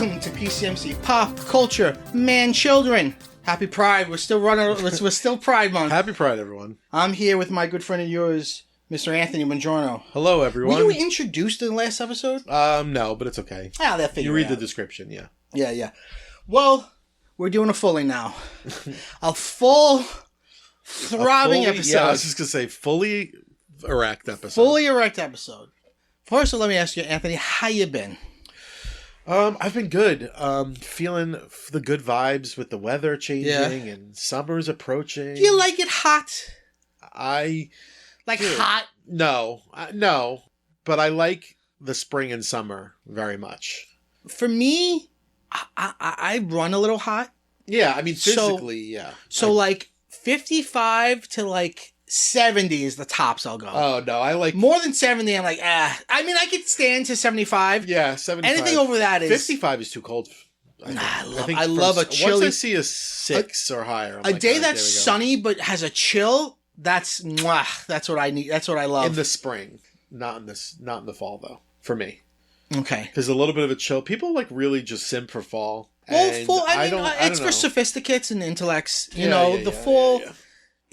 Welcome to PCMC Pop Culture Man Children. Happy Pride. We're still Pride Month. Happy Pride, everyone. I'm here with my good friend of yours, Mr. Anthony Buongiorno. Hello, everyone. Were you introduced in the last episode? No, but it's okay. They'll figure You read it the out. description, yeah. Yeah. Well, we're doing a fully now. A full, throbbing episode. Yeah, I was just going to say, fully erect episode. Fully erect episode. First, let me ask you, Anthony, how you been? I've been good. Feeling the good vibes with the weather changing and summer's approaching. Do you like it hot? Hot? No. No. But I like the spring and summer very much. For me, I run a little hot. Yeah, I mean, physically, yeah. So, 55 to, 70 is the tops I'll go. Oh, no, I like... More than 70, I'm like, I mean, I could stand to 75. Yeah, 75. Anything over that is... 55 is too cold. I love a chilly... Once I see a 6 or higher... I'm a day that's sunny but has a chill, that's what I need. That's what I love. In the spring. Not in the fall, though, for me. Okay. Because a little bit of a chill. People, really just simp for fall. Well, fall, I mean, it's for sophisticates and intellects. Fall... Yeah.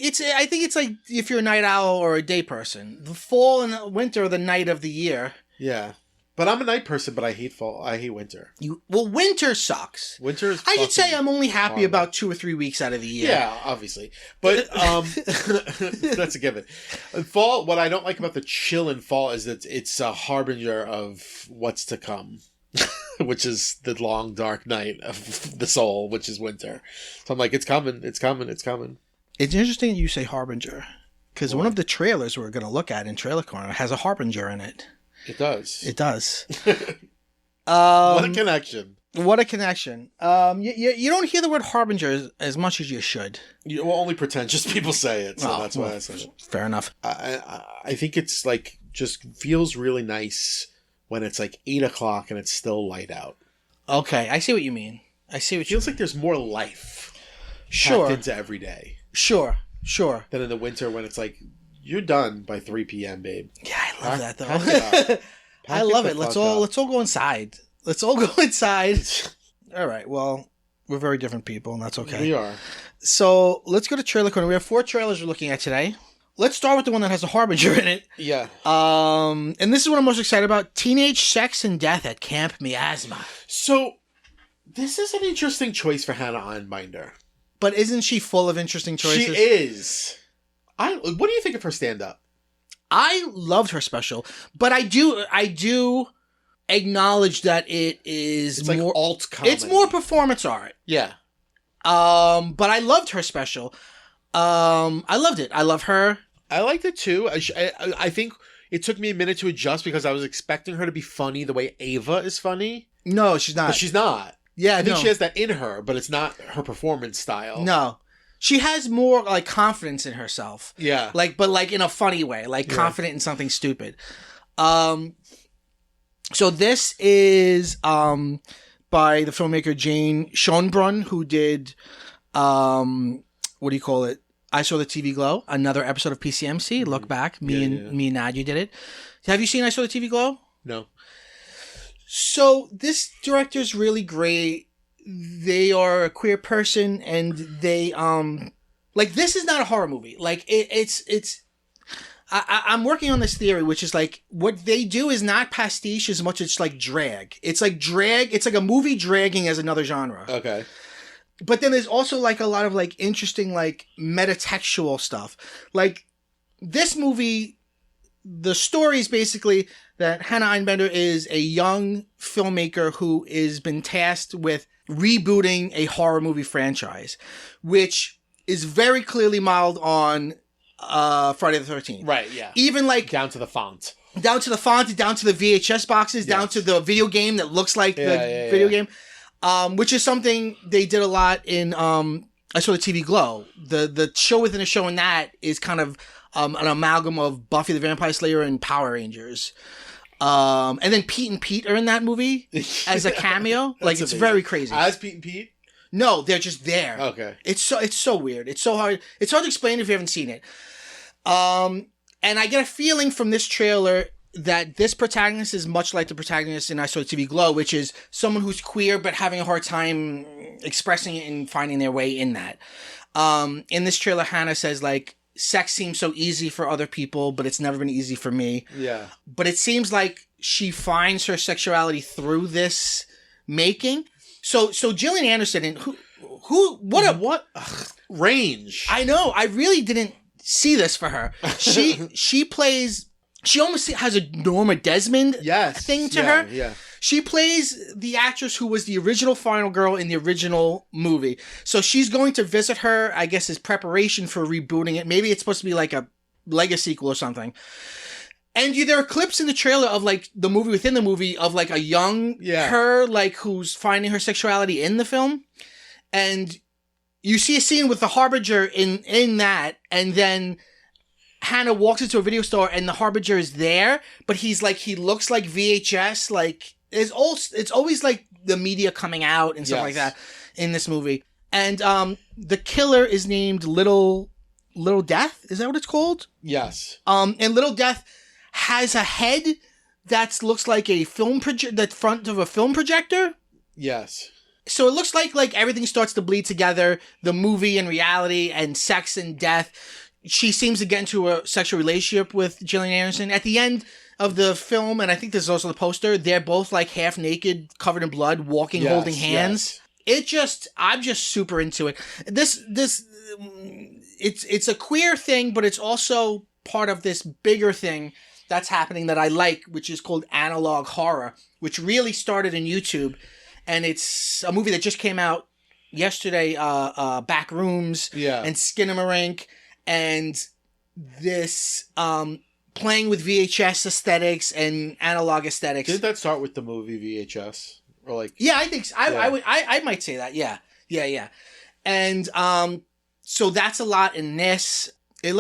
I think it's like if you're a night owl or a day person. The fall and the winter are the night of the year. Yeah. But I'm a night person, but I hate fall. I hate winter. Winter sucks. Winter is I should say I'm only happy about 2 or 3 weeks out of the year. Yeah, obviously. But that's a given. Fall, what I don't like about the chill in fall is that it's a harbinger of what's to come. Which is the long, dark night of the soul, which is winter. So I'm like, it's coming, it's coming, it's coming. It's interesting you say harbinger, because one of the trailers we're going to look at in Trailer Corner has a harbinger in it. It does. It does. What a connection. What a connection. You don't hear the word harbinger as much as you should. Only pretentious people say it, so that's why I said it. Fair enough. I think it's just feels really nice when it's 8 o'clock and it's still light out. Okay, I see what you mean. It feels like there's more life packed into every day. Sure. Than in the winter when it's you're done by 3 p.m., babe. Yeah, I love that though. I love it. Let's all go inside. Let's all go inside. All right. Well, we're very different people, and that's okay. We are. So let's go to Trailer Corner. We have 4 trailers we're looking at today. Let's start with the one that has a harbinger in it. Yeah. And this is what I'm most excited about: teenage sex and death at Camp Miasma. So, this is an interesting choice for Hannah Einbinder. But isn't she full of interesting choices? She is. What do you think of her stand-up? I loved her special, but I do acknowledge that it's more alt comedy. It's more performance art. Yeah. But I loved her special. I loved it. I love her. I liked it too. I think it took me a minute to adjust because I was expecting her to be funny the way Ava is funny. No, she's not. But she's not. Yeah, I think she has that in her, but it's not her performance style. No. She has more confidence in herself. Yeah. But in a funny way, confident in something stupid. So this is by the filmmaker Jane Schoenbrunn, who did what do you call it? I Saw the TV Glow, another episode of PCMC. Look back, me and Nadia did it. Have you seen I Saw the TV Glow? No. So this director's really great. They are a queer person, and they this is not a horror movie. I'm working on this theory, which is what they do is not pastiche as much as drag. It's drag. It's a movie dragging as another genre. Okay. But then there's also a lot of interesting metatextual stuff. This movie, the story is basically that Hannah Einbinder is a young filmmaker who has been tasked with rebooting a horror movie franchise, which is very clearly modeled on Friday the 13th. Right, yeah. Even down to the font. Down to the font, down to the VHS boxes, down to the video game that looks like the video game. Which is something they did a lot in I Saw the TV Glow. The show within a show in that is kind of an amalgam of Buffy the Vampire Slayer and Power Rangers. And then Pete and Pete are in that movie as a cameo. It's amazing. Very crazy. As Pete and Pete? No, they're just there. Okay. It's so weird. It's so hard. It's hard to explain if you haven't seen it. And I get a feeling from this trailer that this protagonist is much like the protagonist in I Saw TV Glow, which is someone who's queer but having a hard time expressing it and finding their way in that. In this trailer, Hannah says, like, sex seems so easy for other people, but it's never been easy for me. Yeah. But it seems like she finds her sexuality through this making. So Gillian Anderson, and what range. I know. I really didn't see this for her. She plays. She almost has a Norma Desmond thing to her. Yeah. She plays the actress who was the original Final Girl in the original movie. So she's going to visit her, I guess, as preparation for rebooting it. Maybe it's supposed to be like a Lego sequel or something. And there are clips in the trailer of, like, the movie within the movie of, like, a young her, like, who's finding her sexuality in the film. And you see a scene with the Harbinger in that, and then Hannah walks into a video store and the Harbinger is there, but he looks like VHS, like, it's always like the media coming out and stuff like that in this movie. And the killer is named Little Death. Is that what it's called? Yes. And Little Death has a head that looks like a the front of a film projector. Yes. So it looks like everything starts to bleed together, the movie and reality and sex and death. She seems to get into a sexual relationship with Gillian Anderson. At the end of the film, and I think this is also the poster, they're both, like, half naked, covered in blood, walking, holding hands. I'm just super into it. It's a queer thing, but it's also part of this bigger thing that's happening that I like, which is called analog horror, which really started in YouTube. And it's a movie that just came out yesterday, Back Rooms and Skinamarink, and this playing with VHS aesthetics and analog aesthetics. Didn't that start with the movie VHS? Or like? Yeah, I think so. I might say that. Yeah. And so that's a lot in this. It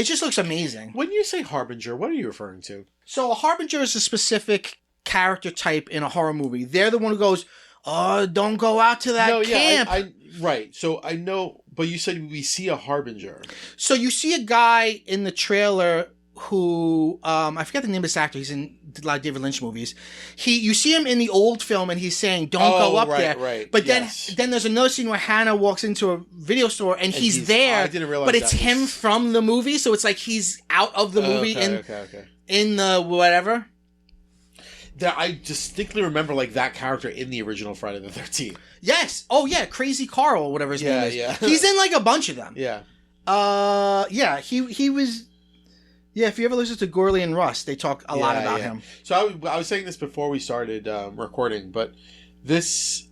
just looks amazing. When you say Harbinger, what are you referring to? So a Harbinger is a specific character type in a horror movie. They're the one who goes, "Oh, don't go out to that camp." Right. So I know, but you said we see a Harbinger. So you see a guy in the trailer who, I forget the name of this actor. He's in a lot of David Lynch movies. You see him in the old film and he's saying, "Don't go up there." Right. But then there's another scene where Hannah walks into a video store and he's there. I didn't realize but it's him from the movie. So it's like he's out of the movie in the whatever. I distinctly remember, like, that character in the original Friday the 13th. Yes. Oh, yeah. Crazy Carl or whatever his name is. Yeah. He's in, like, a bunch of them. Yeah. Yeah. He was... Yeah, if you ever listen to Gorley and Russ, they talk a lot about him. So I was saying this before we started recording, but this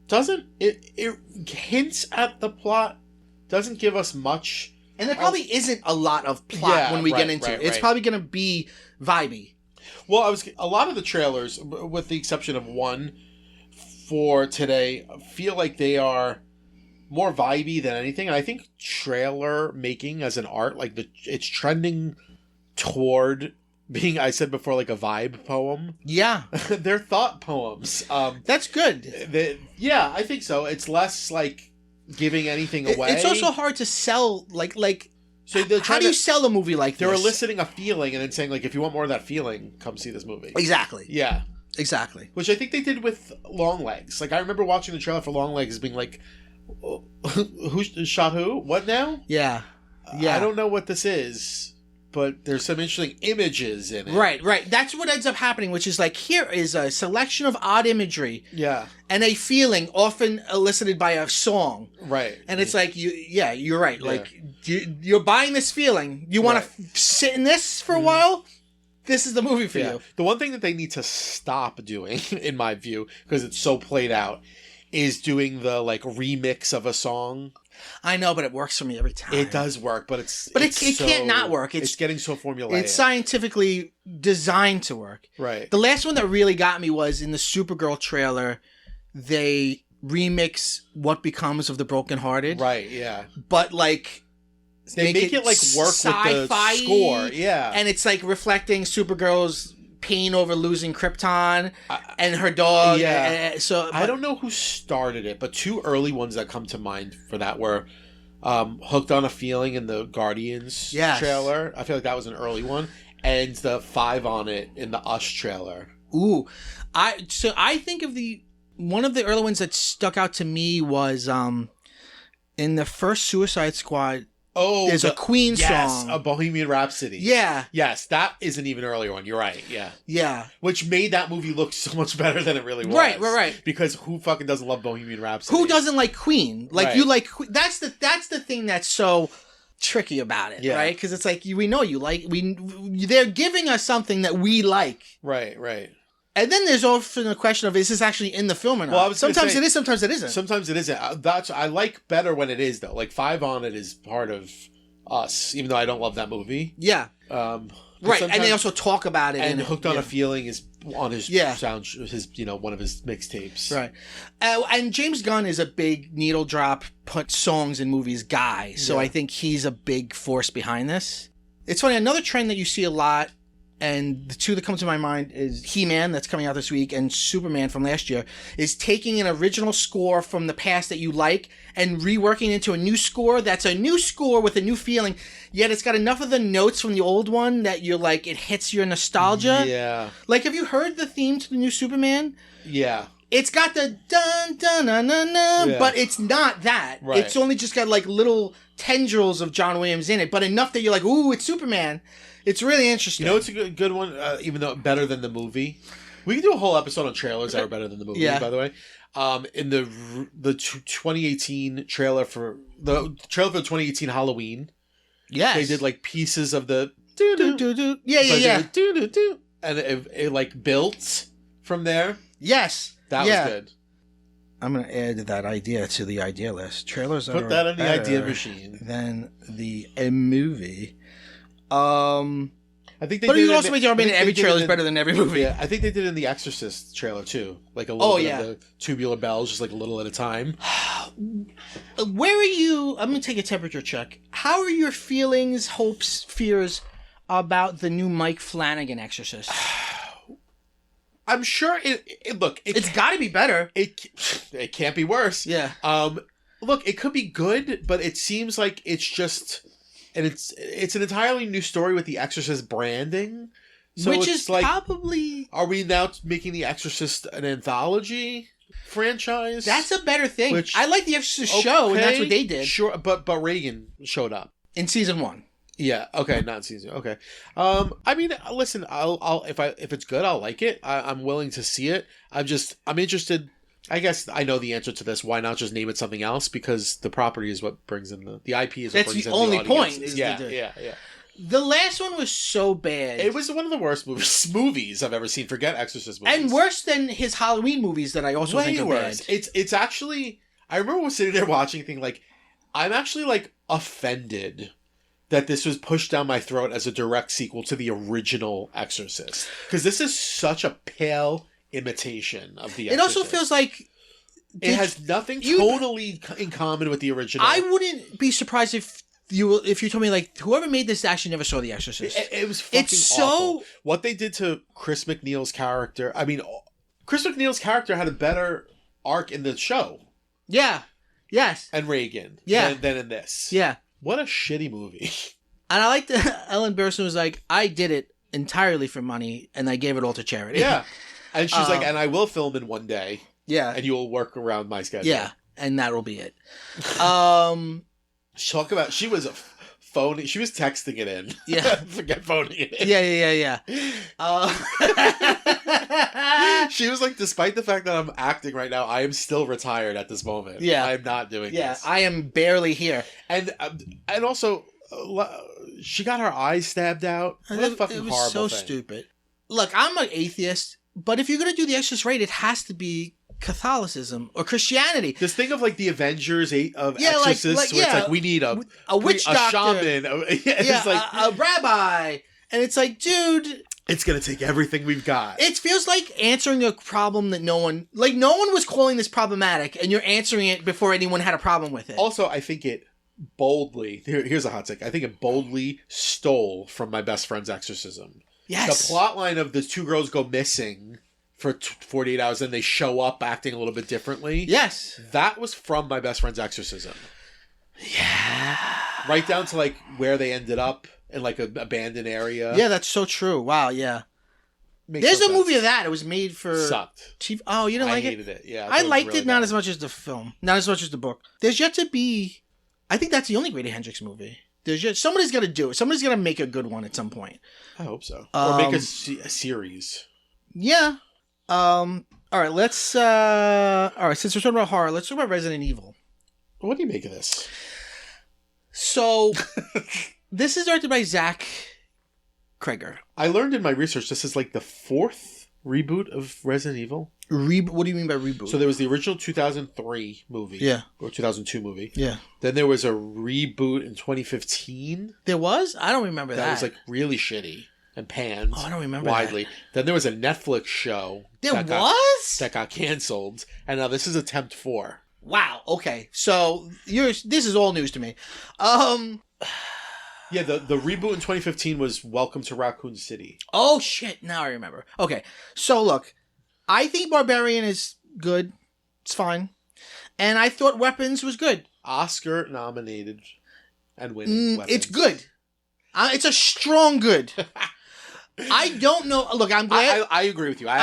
doesn't... It hints at the plot, doesn't give us much. And there probably isn't a lot of plot when we get into it. It's probably going to be vibey. Well, a lot of the trailers, with the exception of one for today, feel like they are more vibey than anything. And I think trailer making as an art, like it's trending toward being, I said before, like a vibe poem. Yeah. They're thought poems. That's good. I think so. It's less like giving anything away. It's also hard to sell, like so how do you sell a movie like this? They're eliciting a feeling and then saying, like, if you want more of that feeling, come see this movie. Exactly. Yeah. Exactly. Which I think they did with Long Legs. Like, I remember watching the trailer for Long Legs being like, who shot who? What now? Yeah. I don't know what this is, but there's some interesting images in it. Right. That's what ends up happening, which is like, here is a selection of odd imagery. Yeah. And a feeling often elicited by a song. Right. And it's like, you're right. Yeah. Like, you're buying this feeling. You want to sit in this for a while? This is the movie for you. The one thing that they need to stop doing, in my view, because it's so played out, is doing the, like, remix of a song. I know, but it works for me every time. It does work, but it can't not work. It's getting so formulaic. It's scientifically designed to work. Right. The last one that really got me was in the Supergirl trailer. They remix What Becomes of the Brokenhearted. Right, yeah. But, like, they make it like work with the score. Yeah. And it's like reflecting Supergirl's pain over losing Krypton and her dog. Yeah. I don't know who started it, but two early ones that come to mind for that were Hooked on a Feeling in the Guardians trailer. I feel like that was an early one. and the 5 on it in the Us trailer. Ooh, I think of one of the early ones that stuck out to me was in the first Suicide Squad. Oh, there's a Queen song. a Bohemian Rhapsody. Yeah. Yes, that is an even earlier one. You're right. Yeah. Yeah. Which made that movie look so much better than it really was. Right. Because who fucking doesn't love Bohemian Rhapsody? Who doesn't like Queen? Like Right. you like Queen. That's the thing that's so tricky about it, right? Because it's like we know you like they're giving us something that we like. Right. And then there's often a question of, is this actually in the film or not? Well, sometimes it is, sometimes it isn't. Sometimes it isn't. I like better when it is, though. Like 5 on it is part of Us, even though I don't love that movie. Yeah. Right, and they also talk about it. And Hooked on a Feeling is on his sound, one of his mixtapes. Right. And James Gunn is a big needle drop, put songs in movies guy. So I think he's a big force behind this. It's funny, another trend that you see a lot, and the two that come to my mind is He-Man, that's coming out this week, and Superman from last year, is taking an original score from the past that you like and reworking it into a new score that's a new score with a new feeling, yet it's got enough of the notes from the old one that you're like, it hits your nostalgia. Yeah. Like, have you heard the theme to the new Superman? Yeah. It's got the dun dun na na na, but it's not that. Right. It's only just got like little tendrils of John Williams in it, but enough that you're like, ooh, it's Superman. It's really interesting. You know, it's a good one, even though better than the movie. We can do a whole episode on trailers that are better than the movie. By the way, in the 2018 trailer for the 2018 Halloween, they did like pieces of the and it like built from there. Yes, that was good. I'm gonna add that idea to the idea list. Trailers put that in the idea machine. Than the movie. I think they. But did you also make the argument that every trailer is better than every movie. Yeah, I think they did it in the Exorcist trailer too, like a little bit of the tubular bells, just like a little at a time. Where are you? I'm gonna take a temperature check. How are your feelings, hopes, fears about the new Mike Flanagan Exorcist? I'm sure it's got to be better. It can't be worse. Yeah. Look, it could be good, but it seems like it's just. And it's an entirely new story with the Exorcist branding. So which is like, probably... Are we now making the Exorcist an anthology franchise? That's a better thing. I like the Exorcist show, and that's what they did. Sure, but Reagan showed up. In season 1. Yeah, okay, not season. Okay. I mean, listen, I'll if it's good, I'll like it. I'm willing to see it. I'm interested... I guess I know the answer to this. Why not just name it something else? Because the property is what brings in the IP is what brings in the audiences. That's the only point. Yeah. The last one was so bad. It was one of the worst movies I've ever seen. Forget Exorcist movies. And worse than his Halloween movies that I also think are bad. It's actually... I remember sitting there watching thing like, I'm actually like offended that this was pushed down my throat as a direct sequel to the original Exorcist. Because this is such a pale... imitation of the Exorcist. It also feels like it has nothing totally in common with the original. I wouldn't be surprised if you told me like whoever made this actually never saw The Exorcist. It was fucking awful. What they did to Chris McNeil's character. I mean, Chris McNeil's character had a better arc in the show. Yeah. Yes. And Reagan. Yeah. Than in this. Yeah. What a shitty movie. And I like that Ellen Burstyn was like, I did it entirely for money and I gave it all to charity. Yeah. And she's like, and I will film in one day. Yeah. And you will work around my schedule. Yeah. And that'll be it. Talk about, she was phoning, she was texting it in. Yeah. Forget phoning it in. Yeah. She was like, despite the fact that I'm acting right now, I am still retired at this moment. Yeah. I'm not doing this. Yeah, I am barely here. And also, she got her eyes stabbed out. What a fucking horrible thing. It was so stupid. Look, I'm an atheist. But if you're going to do the Exorcist right, it has to be Catholicism or Christianity. This thing of like the Avengers of Exorcists, where it's like we need a witch doctor, shaman, it's like a rabbi, and it's like, dude, it's going to take everything we've got. It feels like answering a problem that no one was calling this problematic, and you're answering it before anyone had a problem with it. Also, I think it boldly, here's a hot take, I think it boldly stole from My Best Friend's Exorcism. Yes. The plot line of the two girls go missing for 48 hours and they show up acting a little bit differently. Yes. That was from My Best Friend's Exorcism. Yeah. right down to like where they ended up in like an abandoned area. Yeah, that's so true. Wow, yeah. There's a movie of that. It was made for sucked. Oh, you didn't like it? I hated it. Yeah, I liked really it, not bad. as much as the film, not as much as the book. There's yet to be. I think that's the only Grady Hendrix movie. There's yet somebody's got to do it. Somebody's got to make a good one at some point. I hope so. Or make a series. Yeah. All right. Let's. All right. Since we're talking about horror, let's talk about Resident Evil. What do you make of this? So, this is directed by Zach Kreger. I learned in my research this is like the 4th reboot of Resident Evil. What do you mean by reboot? So there was the original 2003 movie. Yeah. Or 2002 movie. Yeah. Then there was a reboot in 2015. There was? I don't remember that. That was like really shitty and panned. Oh, I don't remember widely. that. Then there was a Netflix show. That got canceled. And now this is attempt 4. Wow. Okay. So this is all news to me. Yeah, the reboot in 2015 was Welcome to Raccoon City. Oh shit! Now I remember. Okay, so look, I think Barbarian is good. It's fine, and I thought Weapons was good. Oscar nominated and winning. Weapons. It's good. It's a strong good. I don't know. Look, I'm glad. I agree with you. I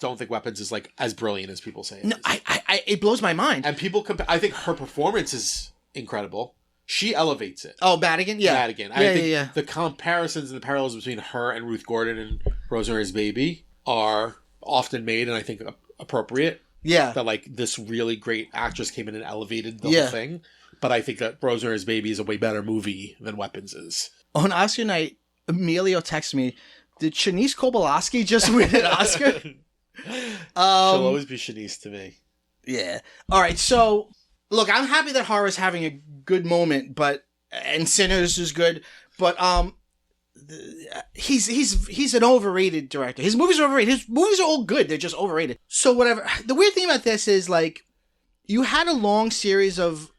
don't think Weapons is like as brilliant as people say it no, is. It blows my mind. And people I think her performance is incredible. She elevates it. Oh, Madigan? Yeah. Madigan. I think the comparisons and the parallels between her and Ruth Gordon and Rosemary's Baby are often made and I think appropriate. Yeah. That like this really great actress came in and elevated the whole thing. But I think that Rosemary's Baby is a way better movie than Weapons is. On Oscar night, Emilio texted me, did Shanice Kobolaski just win an Oscar? She'll always be Shanice to me. Yeah. All right, so... Look, I'm happy that horror is having a good moment, and Sinners is good, but he's an overrated director. His movies are overrated. His movies are all good. They're just overrated. So whatever. The weird thing about this is like, you had a long series of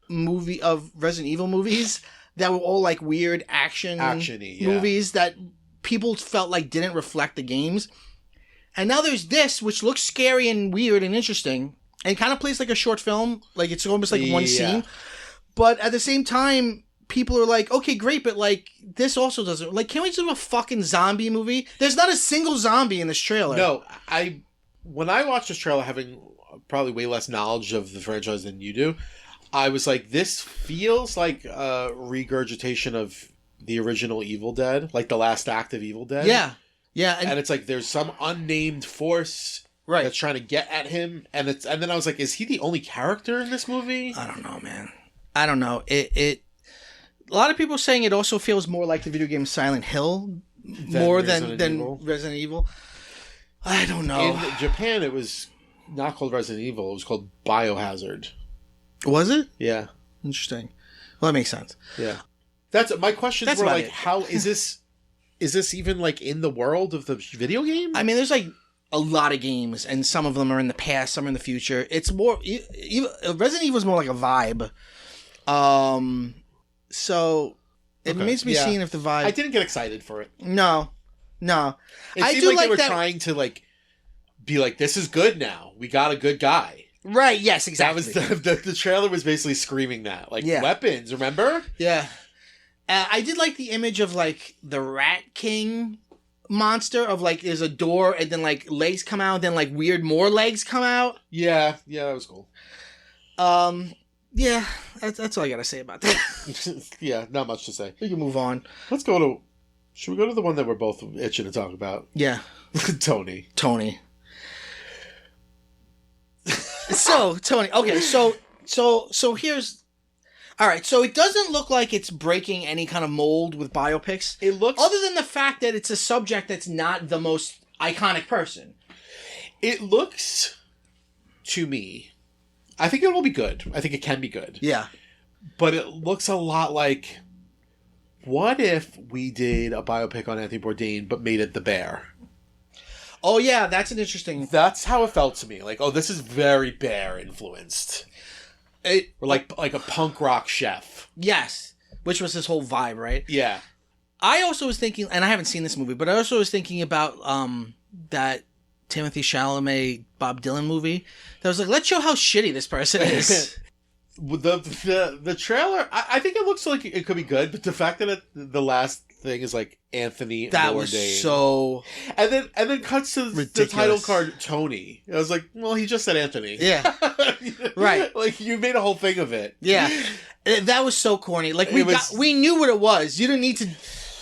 Resident Evil movies that were all like weird action-y movies that people felt like didn't reflect the games, and now there's this which looks scary and weird and interesting. And it kind of plays like a short film. Like, it's almost like one scene. But at the same time, people are like, okay, great, but, like, this also doesn't... Like, can't we do a fucking zombie movie? There's not a single zombie in this trailer. No, when I watched this trailer, having probably way less knowledge of the franchise than you do, I was like, this feels like a regurgitation of the original Evil Dead. Like, the last act of Evil Dead. Yeah. Yeah. And it's like, there's some unnamed force... Right. That's trying to get at him, and then I was like, is he the only character in this movie? I don't know, man. I don't know. It a lot of people are saying it also feels more like the video game Silent Hill more than Resident Evil. I don't know. In Japan, it was not called Resident Evil. It was called Biohazard. Was it? Yeah. Interesting. Well, that makes sense. Yeah. That's my questions were like, how is this? Is this even like in the world of the video game? I mean, there's like a lot of games, and some of them are in the past, some are in the future. It's more... Resident Evil is more like a vibe. So it remains to be seen if the vibe... I didn't get excited for it. No. It seemed like they were trying to like be like, this is good now. We got a good guy. Right, yes, exactly. That was the trailer was basically screaming that. Like, Weapons, remember? Yeah. I did like the image of like the Rat King monster of like there's a door and then like legs come out, then like weird more legs come out. Yeah, that was cool. Yeah, that's all I gotta say about that. Yeah, not much to say. We can move on. Should we go to the one that we're both itching to talk about? Yeah. Tony. So Tony, okay, so here's. All right, so it doesn't look like it's breaking any kind of mold with biopics. It looks... Other than the fact that it's a subject that's not the most iconic person. It looks, to me... I think it will be good. I think it can be good. Yeah. But it looks a lot like... What if we did a biopic on Anthony Bourdain, but made it The Bear? Oh, yeah, that's an interesting... That's how it felt to me. Like, oh, this is very Bear-influenced. Or like a punk rock chef. Yes. Which was his whole vibe, right? Yeah. I also was thinking, and I haven't seen this movie, but I also was thinking about that Timothée Chalamet Bob Dylan movie. That was like, let's show how shitty this person is. The trailer, I think it looks like it could be good, but the fact that the last thing is like Anthony That Bourdain, was so and then cuts to ridiculous. the title card Tony. I was like, well, he just said Anthony. Yeah. Right. Like you made a whole thing of it. Yeah. That was so corny. Like we knew what it was. You didn't need to.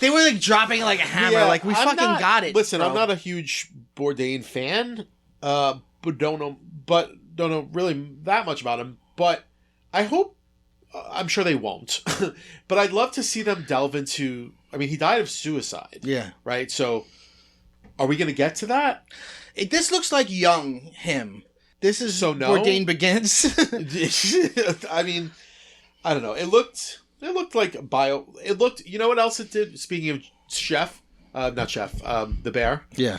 They were like dropping like a hammer. Yeah, like we got it. Listen, bro. I'm not a huge Bourdain fan, but don't know really that much about him. But I hope, I'm sure they won't. But I'd love to see them delve into. I mean, he died of suicide. Yeah. Right. So, are we going to get to that? This looks like young him. This is So no? Bourdain Begins. I mean, I don't know. It looked like bio. It looked. You know what else it did? Speaking of not Chef, the bear. Yeah.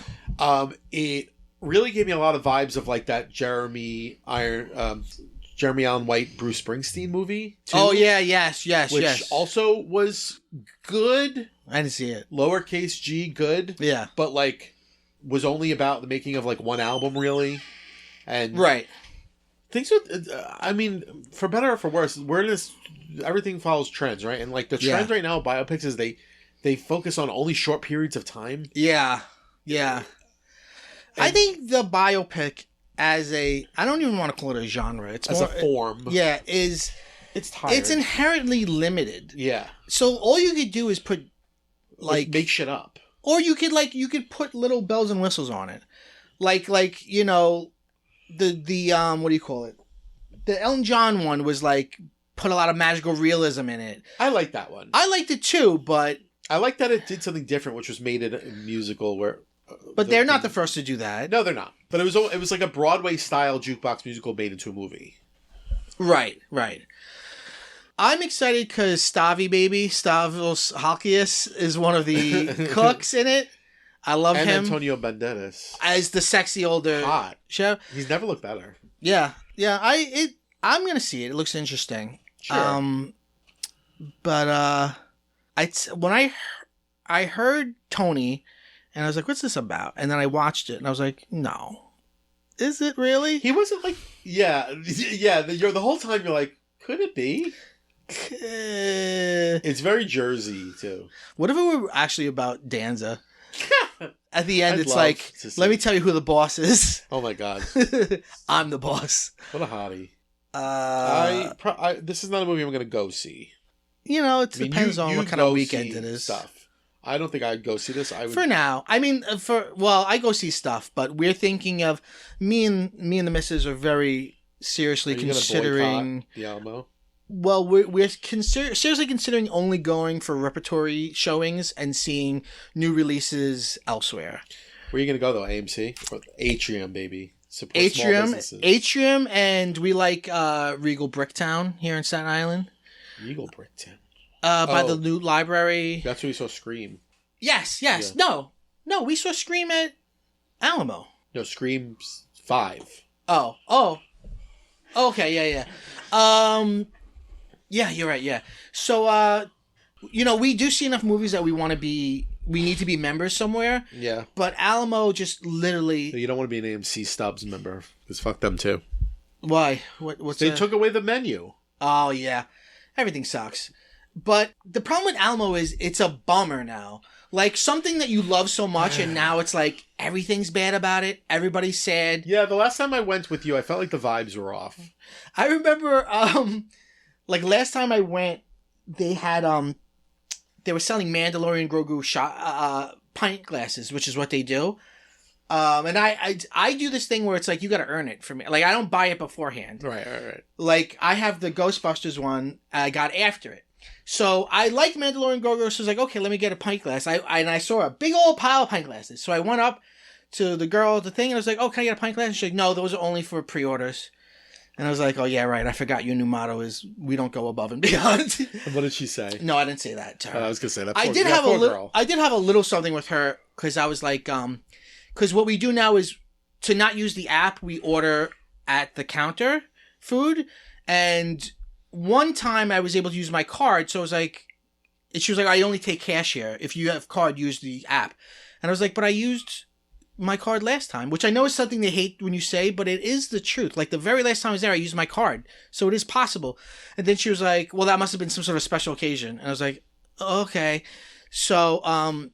It really gave me a lot of vibes of like that Jeremy Allen White, Bruce Springsteen movie. Too, Oh yeah, yes, which also was good. I didn't see it. Lowercase g, good. Yeah. But like, was only about the making of like one album, really. And Right. things with, I mean, for better or for worse, everything follows trends, right? And like the trends right now, biopics is they focus on only short periods of time. Yeah. Yeah. I think the biopic as I don't even want to call it a genre. It's As more, a form. Yeah, It's tired. it's inherently limited. Yeah. So all you could do is put like make shit up. or you could put little bells and whistles on it. Like you know the what do you call it? The Elton John one was like put a lot of magical realism in it. I like that one. I liked it too, but I like that it did something different, which was made it a musical where. But they're not the first to do that. No, they're not. But it was like a Broadway style jukebox musical made into a movie. Right. I'm excited because Stavros Halkias is one of the cooks in it. I love and him. Antonio Banderas As the sexy older hot chef. He's never looked better. Yeah. I'm gonna see it. It looks interesting. Sure. But when I heard Tony, and I was like, "What's this about?" And then I watched it, and I was like, "No, is it really?" He wasn't like You're the whole time you're like, could it be? It's very Jersey too. What if it were actually about Danza? At the end, I'd it's love like, to see let me it. tell you who the boss is. Oh my god, I'm the boss. what a hottie! This is not a movie I'm going to go see. You know, it depends on what kind of weekend it is. Stuff. I don't think I'd go see this. I would. For now, I mean, I go see stuff, but we're thinking of me and the missus are very seriously Are you gonna considering boycott the Alamo. Well, we're seriously considering only going for repertory showings and seeing new releases elsewhere. Where are you going to go though? AMC or Atrium, baby? Support small businesses. Atrium, and we like Regal Bricktown here in Staten Island. Regal Bricktown. By the new library. That's where we saw Scream. Yes. Yeah. No, we saw Scream at Alamo. No, Scream 5. Oh. Okay, yeah. Yeah, you're right, yeah. So, we do see enough movies that we need to be members somewhere. Yeah. But Alamo just literally... You don't want to be an AMC Stubbs member, because fuck them too. Why? What's They took away the menu. Oh, yeah. Everything sucks. But the problem with Alamo is it's a bummer now. Like, something that you love so much, and now it's like, everything's bad about it. Everybody's sad. Yeah, the last time I went with you, I felt like the vibes were off. I remember, like, last time I went, they had, they were selling Mandalorian Grogu pint glasses, which is what they do. And I do this thing where it's like, you got to earn it for me. Like, I don't buy it beforehand. Right. Like, I have the Ghostbusters one. I got after it. So I liked Mandalorian Grogu, so I was like, okay, let me get a pint glass. And I saw a big old pile of pint glasses. So I went up to the girl at the thing, and I was like, oh, can I get a pint glass? And she's like, no, those are only for pre-orders. And I was like, oh, yeah, right. I forgot your new motto is we don't go above and beyond. What did she say? No, I didn't say that to her. I was going to say that. I did have a little something with her, because I was like, because what we do now is to not use the app, we order at the counter food. And one time I was able to use my card, so I was like, she was like, I only take cash here. If you have card, use the app. And I was like, but I used my card last time, which I know is something they hate when you say, but it is the truth. Like the very last time I was there, I used my card. So it is possible. And then she was like, well, that must have been some sort of special occasion. And I was like, okay. So, I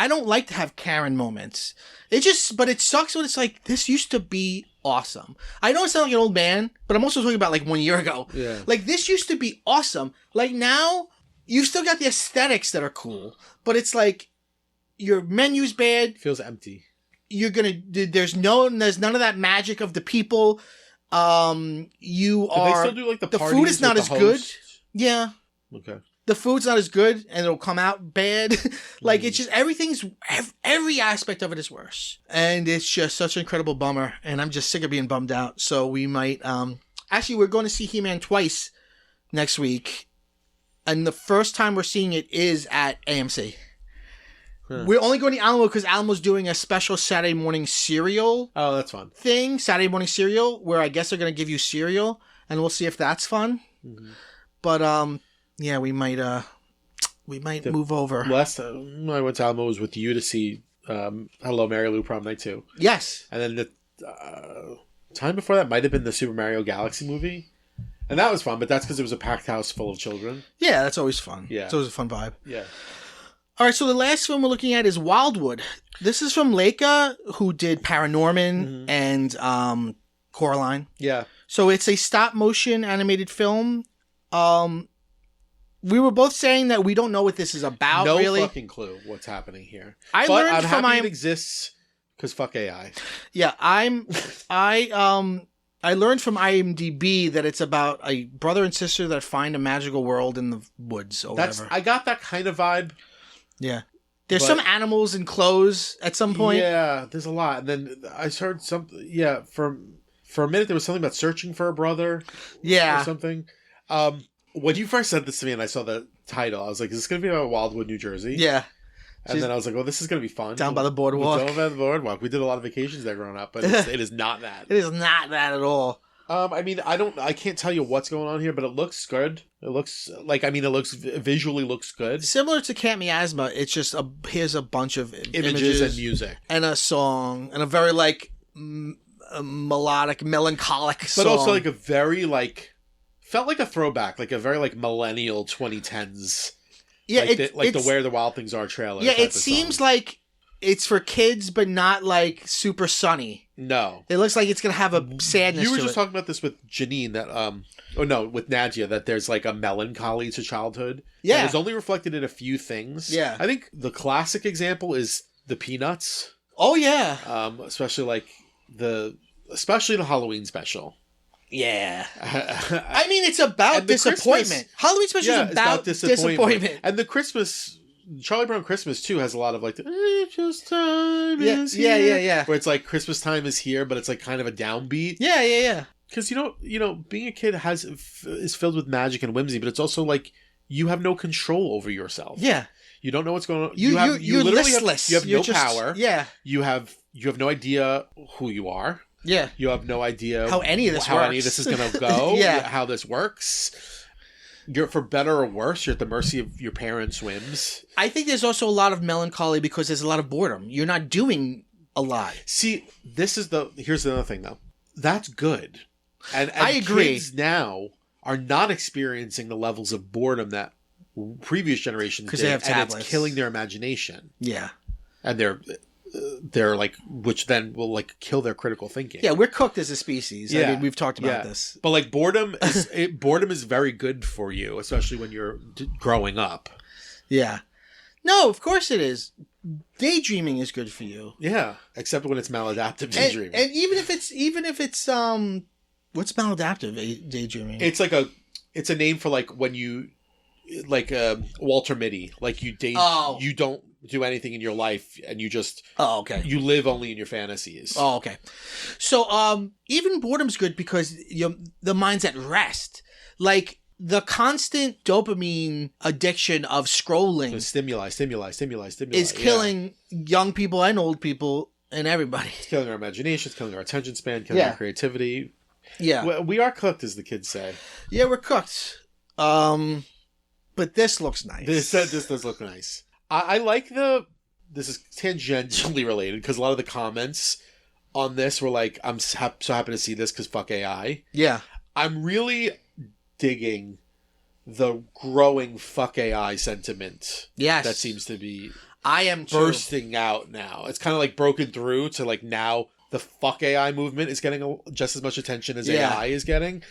don't like to have Karen moments. But it sucks when it's like, this used to be awesome. I know I sound like an old man, but I'm also talking about like 1 year ago. Yeah. Like this used to be awesome. Like now, you've still got the aesthetics that are cool, but it's like your menu's bad. Feels empty. There's none of that magic of the people. Do they still do like the food is not as good. Yeah. Okay. The food's not as good and it'll come out bad. Like it's just every aspect of it is worse. And it's just such an incredible bummer. And I'm just sick of being bummed out. So we might, actually we're going to see He-Man twice next week. And the first time we're seeing it is at AMC. Huh. We're only going to Alamo because Alamo's doing a special Saturday morning cereal. Oh, that's fun. Thing, Saturday morning cereal, where I guess they're going to give you cereal. And we'll see if that's fun. Mm-hmm. But, yeah, we might move over. Last time I went to Alamo was with you to see Hello Mary Lou Prom Night 2. Yes. And then the time before that might have been the Super Mario Galaxy movie. And that was fun, but that's because it was a packed house full of children. Yeah, that's always fun. Yeah. It's always a fun vibe. Yeah. All right, so the last film we're looking at is Wildwood. This is from Leica, who did Paranorman and Coraline. Yeah. So it's a stop-motion animated film. We were both saying that we don't know what this is about, really. No fucking clue what's happening here. I'm happy it exists because fuck AI. Yeah, I learned from IMDb that it's about a brother and sister that find a magical world in the woods or whatever. I got that kind of vibe. Yeah. There's some animals and clothes at some point. Yeah, there's a lot. And then I heard something, for a minute there was something about searching for a brother. Yeah. Or something. When you first said this to me and I saw the title, I was like, is this going to be about Wildwood, New Jersey? Yeah. And then I was like, well, this is going to be fun. Down by the boardwalk. Down by the boardwalk. We did a lot of vacations there growing up, but it is not that. It is not that at all. I can't tell you what's going on here, but it looks good. It looks visually looks good. Similar to Camp Miasma, it's just here's a bunch of images and music. And a song, and a very, melodic, melancholic song. But also, a very, felt like a throwback, like a very millennial 2010s. Yeah, the Where the Wild Things Are trailer. Yeah, it seems like it's for kids, but not super sunny. No, it looks like it's gonna have a sadness. You were just talking about this with Janine with Nadia, that there's a melancholy to childhood. Yeah, and it's only reflected in a few things. Yeah, I think the classic example is the Peanuts. Oh yeah, especially the Halloween special. Yeah. I mean, it's about disappointment. Halloween special is about disappointment. And the Charlie Brown Christmas, too, has a lot of it's just time is here. Yeah. Where it's Christmas time is here, but it's kind of a downbeat. Yeah. Because, being a kid is filled with magic and whimsy, but it's also you have no control over yourself. Yeah. You don't know what's going on. You're listless. You have no power. Yeah. You have no idea who you are. Yeah. You have no idea how any of this is going to go. Yeah. How this works. You're, for better or worse, you're at the mercy of your parents' whims. I think there's also a lot of melancholy because there's a lot of boredom. You're not doing a lot. See, here's the other thing, though. That's good. And I agree. Kids now are not experiencing the levels of boredom that previous generations did. They have tablets. And it's killing their imagination. Yeah. And they're which then will kill their critical thinking. Yeah, we're cooked as a species. Yeah. I mean, we've talked about this. But boredom is very good for you, especially when you're growing up. Yeah. No, of course it is. Daydreaming is good for you. Yeah, except when it's maladaptive daydreaming. And even if it's what's maladaptive daydreaming? It's a name for when you Walter Mitty, you don't do anything in your life and you just you live only in your fantasies. Oh, okay. So even boredom's good because the mind's at rest. The constant dopamine addiction of scrolling, so stimuli is killing young people and old people and everybody. It's killing our imagination, it's killing our attention span, killing our creativity. Yeah. We are cooked, as the kids say. Yeah, we're cooked. But this looks nice. This does look nice. I like the this is tangentially related because a lot of the comments on this were like, I'm so happy to see this because fuck AI. Yeah. I'm really digging the growing fuck AI sentiment. Yes. That seems to be I am too. bursting out now. It's kind of like broken through to like now the fuck AI movement is getting just as much attention as AI is getting.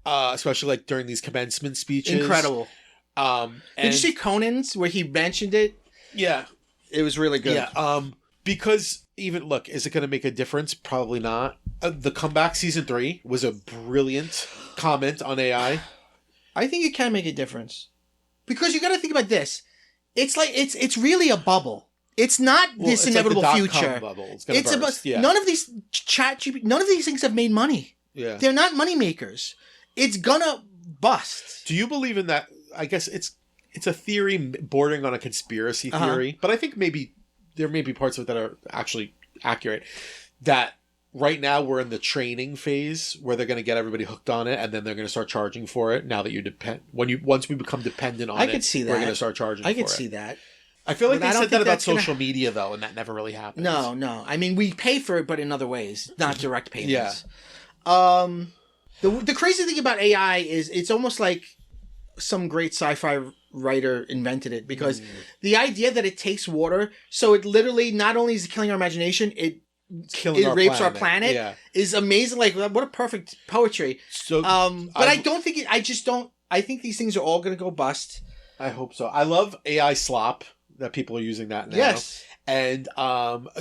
Especially like during these commencement speeches. Incredible. Did you see Conan's where he mentioned it? Yeah. It was really good. Yeah. Because even, look, is it going to make a difference? Probably not. The Comeback Season 3 was a brilliant comment on AI. I think it can make a difference. Because you got to think about this. It's like, it's really a bubble. It's not this inevitable like the future. bubble. It's going to burst. None of these none of these things have made money. Yeah. They're not money makers. It's gonna bust. Do you believe in that? I guess it's a theory bordering on a conspiracy theory, but I think maybe there may be parts of it that are actually accurate. That right now we're in the training phase where they're going to get everybody hooked on it, and then they're going to start charging for it. Now that you once we become dependent on it, could see that. We're going to start charging. I could see that. I feel like they said that about social media though, and that never really happened. No. I mean, we pay for it, but in other ways, not direct payments. Yeah. The crazy thing about AI is it's almost like some great sci-fi writer invented it, because the idea that it takes water, so it literally not only is it killing our imagination, it rapes our planet is amazing. Like, what a perfect poetry. So, but I don't think I think these things are all going to go bust. I hope so. I love AI slop that people are using that now. Yes. And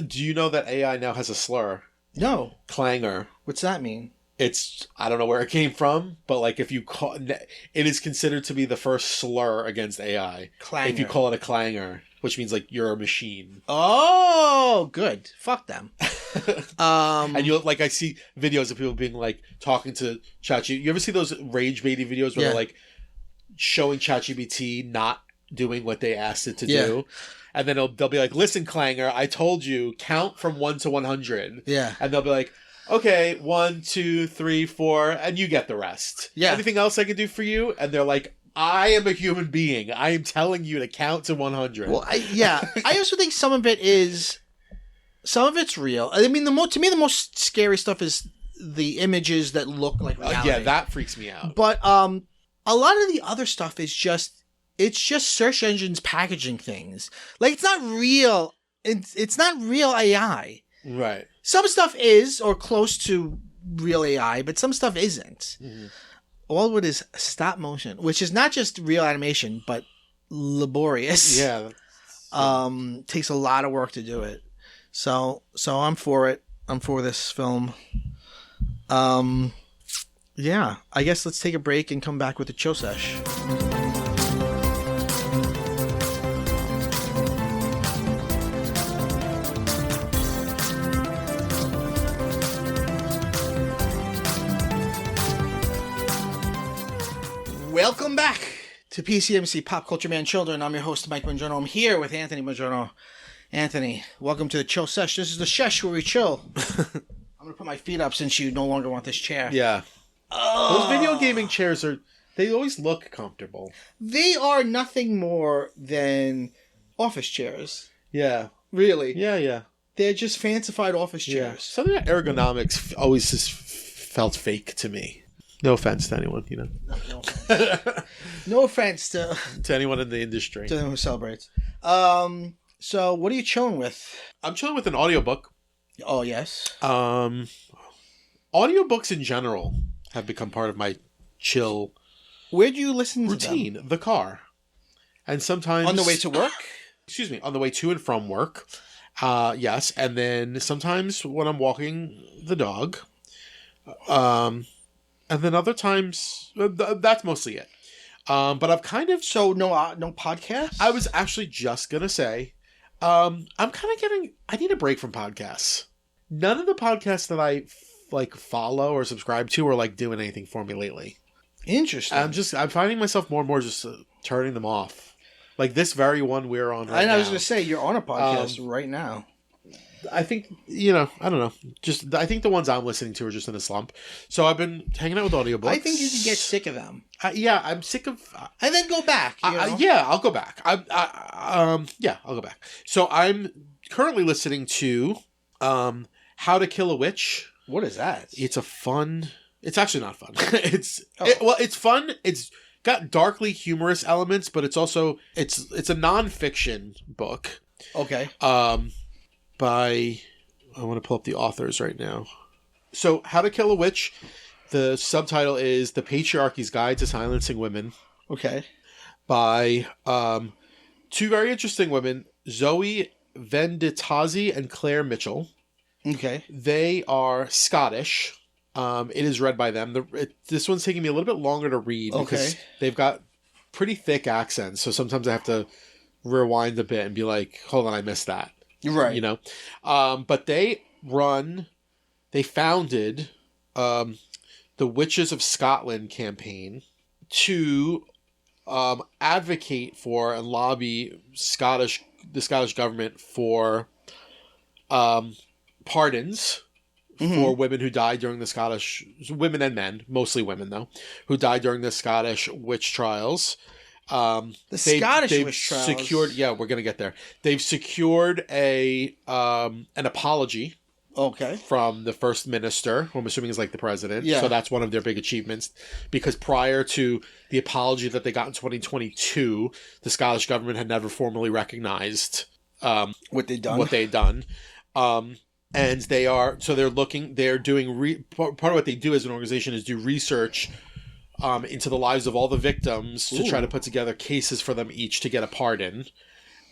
do you know that AI now has a slur? No. Clanger. What's that mean? I don't know where it came from, but like if you call it is considered to be the first slur against AI. Clanger. If you call it a clanger, which means like you're a machine. Oh, good. Fuck them. And I see videos of people being like talking to ChatGPT. You ever see those rage baiting videos where they're like showing ChatGPT not doing what they asked it to do? And then they'll be like, listen, Clanger, I told you, count from 1 to 100. Yeah. And they'll be like, okay, 1, 2, 3, 4, and you get the rest. Yeah. Anything else I can do for you? And they're like, I am a human being. I am telling you to count to 100. Well, I also think some of it's real. I mean, to me, the most scary stuff is the images that look like reality. Yeah, that freaks me out. But a lot of the other stuff is just search engines packaging things. Like, it's not real. It's not real AI. Right. Some stuff is, or close to real AI, but some stuff isn't. Mm-hmm. All of it is stop motion, which is not just real animation, but laborious. Yeah. Takes a lot of work to do it. So I'm for it. I'm for this film. Yeah. I guess let's take a break and come back with the chill sesh. Welcome back to PCMC Pop Culture Man Children. I'm your host, Mike Bongiorno. I'm here with Anthony Bongiorno. Anthony, welcome to the Chill Sesh. This is the Shesh where we chill. I'm going to put my feet up since you no longer want this chair. Yeah. Those video gaming chairs they always look comfortable. They are nothing more than office chairs. Yeah. Really. Yeah. They're just fancified office chairs. Yeah. Something about ergonomics always just felt fake to me. No offense to anyone, you know. No offense. No offense to anyone in the industry. To anyone who celebrates. So what are you chilling with? I'm chilling with an audiobook. Oh, yes. Audiobooks in general have become part of my chill Where do you listen routine. To them? The car. And sometimes on the way to work? Excuse me, on the way to and from work. Yes, and then sometimes when I'm walking the dog. And then other times, that's mostly it. But I've kind of... So no podcasts? I was actually just going to say, I'm kind of I need a break from podcasts. None of the podcasts that I follow or subscribe to are doing anything for me lately. Interesting. I'm finding myself more and more just turning them off. Like this very one we're on right now. I was going to say, you're on a podcast right now. I think, I don't know. I think the ones I'm listening to are just in a slump. So I've been hanging out with audiobooks. I think you can get sick of them. Yeah, I'm sick of... and then go back, yeah, I'll go back. Yeah, I'll go back. So I'm currently listening to How to Kill a Witch. What is that? It's a fun... It's actually not fun. It's fun. It's got darkly humorous elements, but it's also... It's a nonfiction book. Okay. By... I want to pull up the authors right now. So, How to Kill a Witch... The subtitle is The Patriarchy's Guide to Silencing Women. Okay. By two very interesting women, Zoe Venditazzi and Claire Mitchell. Okay. They are Scottish. It is read by them. This one's taking me a little bit longer to read because they've got pretty thick accents. So sometimes I have to rewind a bit and be like, hold on, I missed that. Right. But they founded... the Witches of Scotland campaign to advocate for and lobby the Scottish government for pardons for women who died during the Scottish... Women and men, mostly women though, who died during the Scottish witch trials. Scottish witch trials? Secured... Yeah, we're going to get there. They've secured an apology... Okay. From the first minister, who I'm assuming is like the president. Yeah. So that's one of their big achievements. Because prior to the apology that they got in 2022, the Scottish government had never formally recognized what they'd done. And they're doing, part of what they do as an organization is do research into the lives of all the victims to try to put together cases for them each to get a pardon.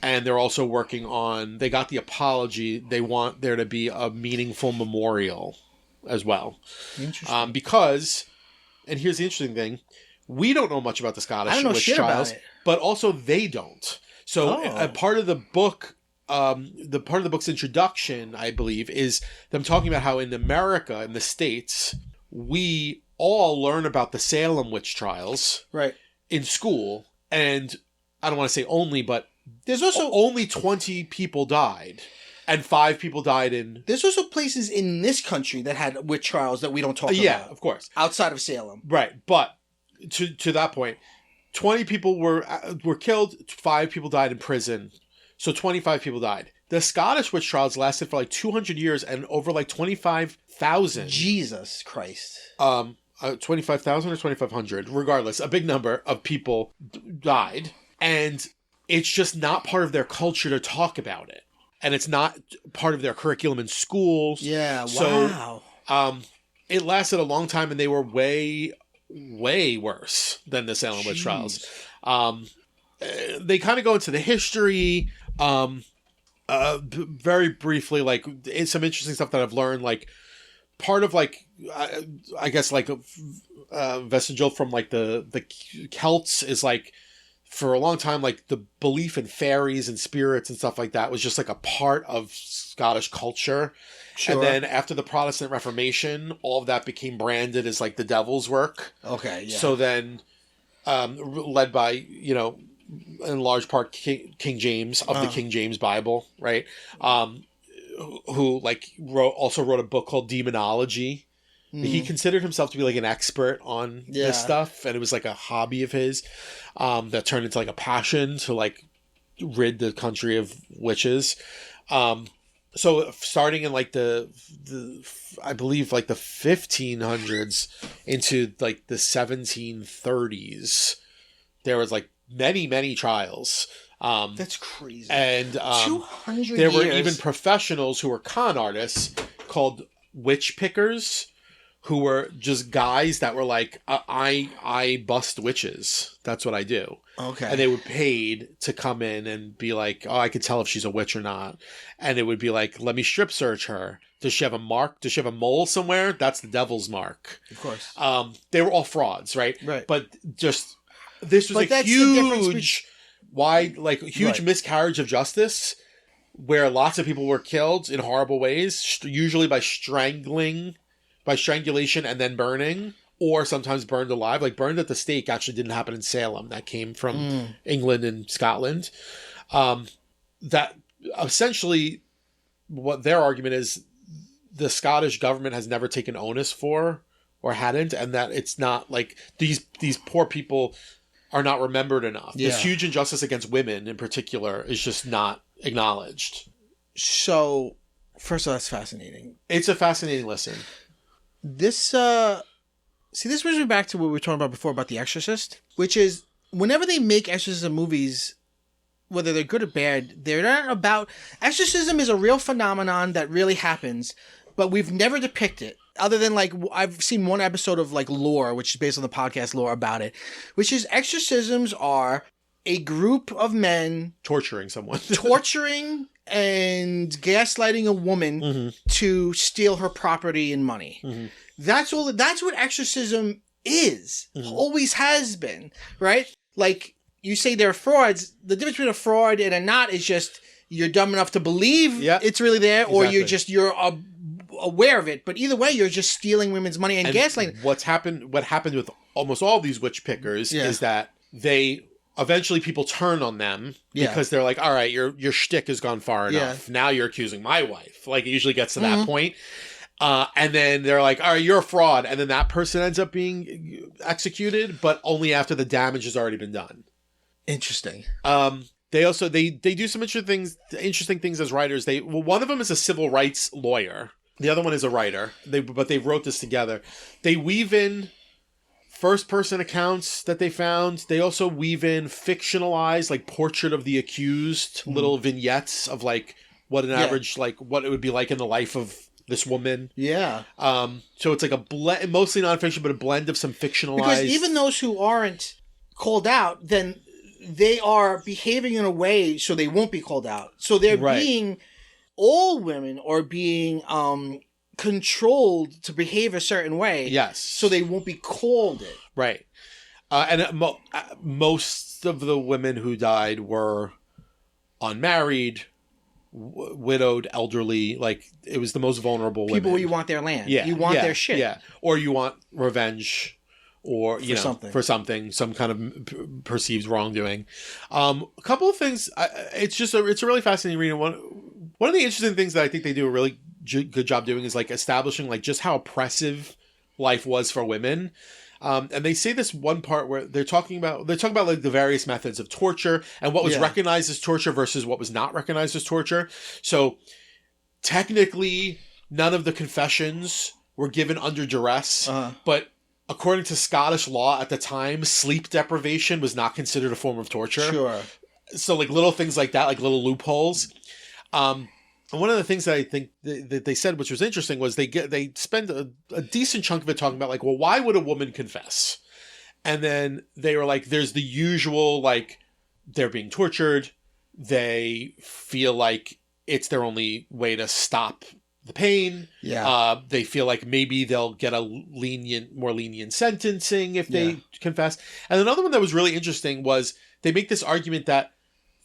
And they're also working on... They got the apology. They want there to be a meaningful memorial as well. Interesting. Because... And here's the interesting thing. We don't know much about the Scottish witch trials. But also they don't. So a part of the book... the part of the book's introduction, I believe, is them talking about how in America, in the States, we all learn about the Salem witch trials in school. And I don't want to say only, but... There's also only 20 people died, and 5 people died in... There's also places in this country that had witch trials that we don't talk about. Yeah, of course. Outside of Salem. Right, but to that point, 20 people were killed, 5 people died in prison, so 25 people died. The Scottish witch trials lasted for like 200 years and over like 25,000. Jesus Christ. 25,000 or 2,500, regardless, a big number of people died, and... It's just not part of their culture to talk about it. And it's not part of their curriculum in schools. Yeah, wow. So, it lasted a long time and they were way, way worse than the Salem witch trials. They kind of go into the history, very briefly, like, it's some interesting stuff that I've learned, like, part of, like, I guess, like, vestigial from, like, the Celts is, like, for a long time, like, the belief in fairies and spirits and stuff like that was just, like, a part of Scottish culture. Sure. And then after the Protestant Reformation, all of that became branded as, like, the devil's work. Okay, yeah. So then, led by, in large part, King James of the King James Bible, right? Who, like, also wrote a book called Demonology. He considered himself to be like an expert on this stuff, and it was like a hobby of his that turned into like a passion to like rid the country of witches. So starting in like the I believe like the 1500s into like the 1730s, there was like many trials. That's crazy. And 200 there were years. even professionals who were con artists called witch pickers, who were just guys that were like, I bust witches. That's what I do. Okay. And they were paid to come in and be like, oh, I could tell if she's a witch or not. And it would be like, let me strip search her. Does she have a mark? Does she have a mole somewhere? That's the devil's mark. Of course. They were all frauds, right? Right. But just, this was a huge, huge miscarriage of justice, where lots of people were killed in horrible ways, usually by strangulation and then burning, or sometimes burned alive. Like, burned at the stake actually didn't happen in Salem. That came from England and Scotland. That essentially what their argument is, the Scottish government has never taken onus for, or hadn't, and that it's not like these poor people are not remembered enough. Yeah. This huge injustice against women in particular is just not acknowledged. So, first of all, that's fascinating. It's a fascinating listen. This, this brings me back to what we were talking about before about The Exorcist, which is whenever they make exorcism movies, whether they're good or bad, they're not about... Exorcism is a real phenomenon that really happens, but we've never depicted it. Other than, like, I've seen one episode of, like, Lore, which is based on the podcast Lore about it, which is exorcisms are a group of men... Torturing someone. torturing and gaslighting a woman to steal her property and money. That's all. That's what exorcism is. Always has been, right? Like, you say they're frauds. The difference between a fraud and a not is just you're dumb enough to believe it's really there, or you're aware of it. But either way, you're just stealing women's money and gaslighting. What happened with almost all these witch pickers is that they eventually people turn on them because they're like, all right, your shtick has gone far enough. Now you're accusing my wife. Like, it usually gets to that point. And then they're like, all right, you're a fraud. And then that person ends up being executed, but only after the damage has already been done. Interesting. They also, they do some interesting things as writers. One of them is a civil rights lawyer. The other one is a writer. But they wrote this together. They weave in first-person accounts that they found. They also weave in fictionalized, like, portrait of the accused, little vignettes of, like, what an average, like, what it would be like in the life of this woman. Yeah. So it's like a blend, mostly nonfiction, but a blend of some fictionalized... Because even those who aren't called out, then they are behaving in a way so they won't be called out. So they're being... All women are being controlled to behave a certain way. Yes. So they won't be called it. Right. And most of the women who died were unmarried, widowed, elderly. Like, it was the most vulnerable people women. where you want their land. Yeah. You want their shit. Yeah. Or you want revenge, or for something, some kind of perceived wrongdoing. A couple of things. It's a really fascinating reading. One of the interesting things that I think they do a really good job doing is, like, establishing, like, just how oppressive life was for women. And they say this one part where they're talking about like the various methods of torture and what was recognized as torture versus what was not recognized as torture. So technically, none of the confessions were given under duress, but according to Scottish law at the time, sleep deprivation was not considered a form of torture. Sure. So, like, little things like that, like little loopholes. And one of the things that I think that they said, which was interesting, was they spend a decent chunk of it talking about, like, well, why would a woman confess? And then they were like, there's the usual, like, they're being tortured. They feel like it's their only way to stop the pain. Yeah. They feel like maybe they'll get a more lenient sentencing if they confess. And another one that was really interesting was they make this argument that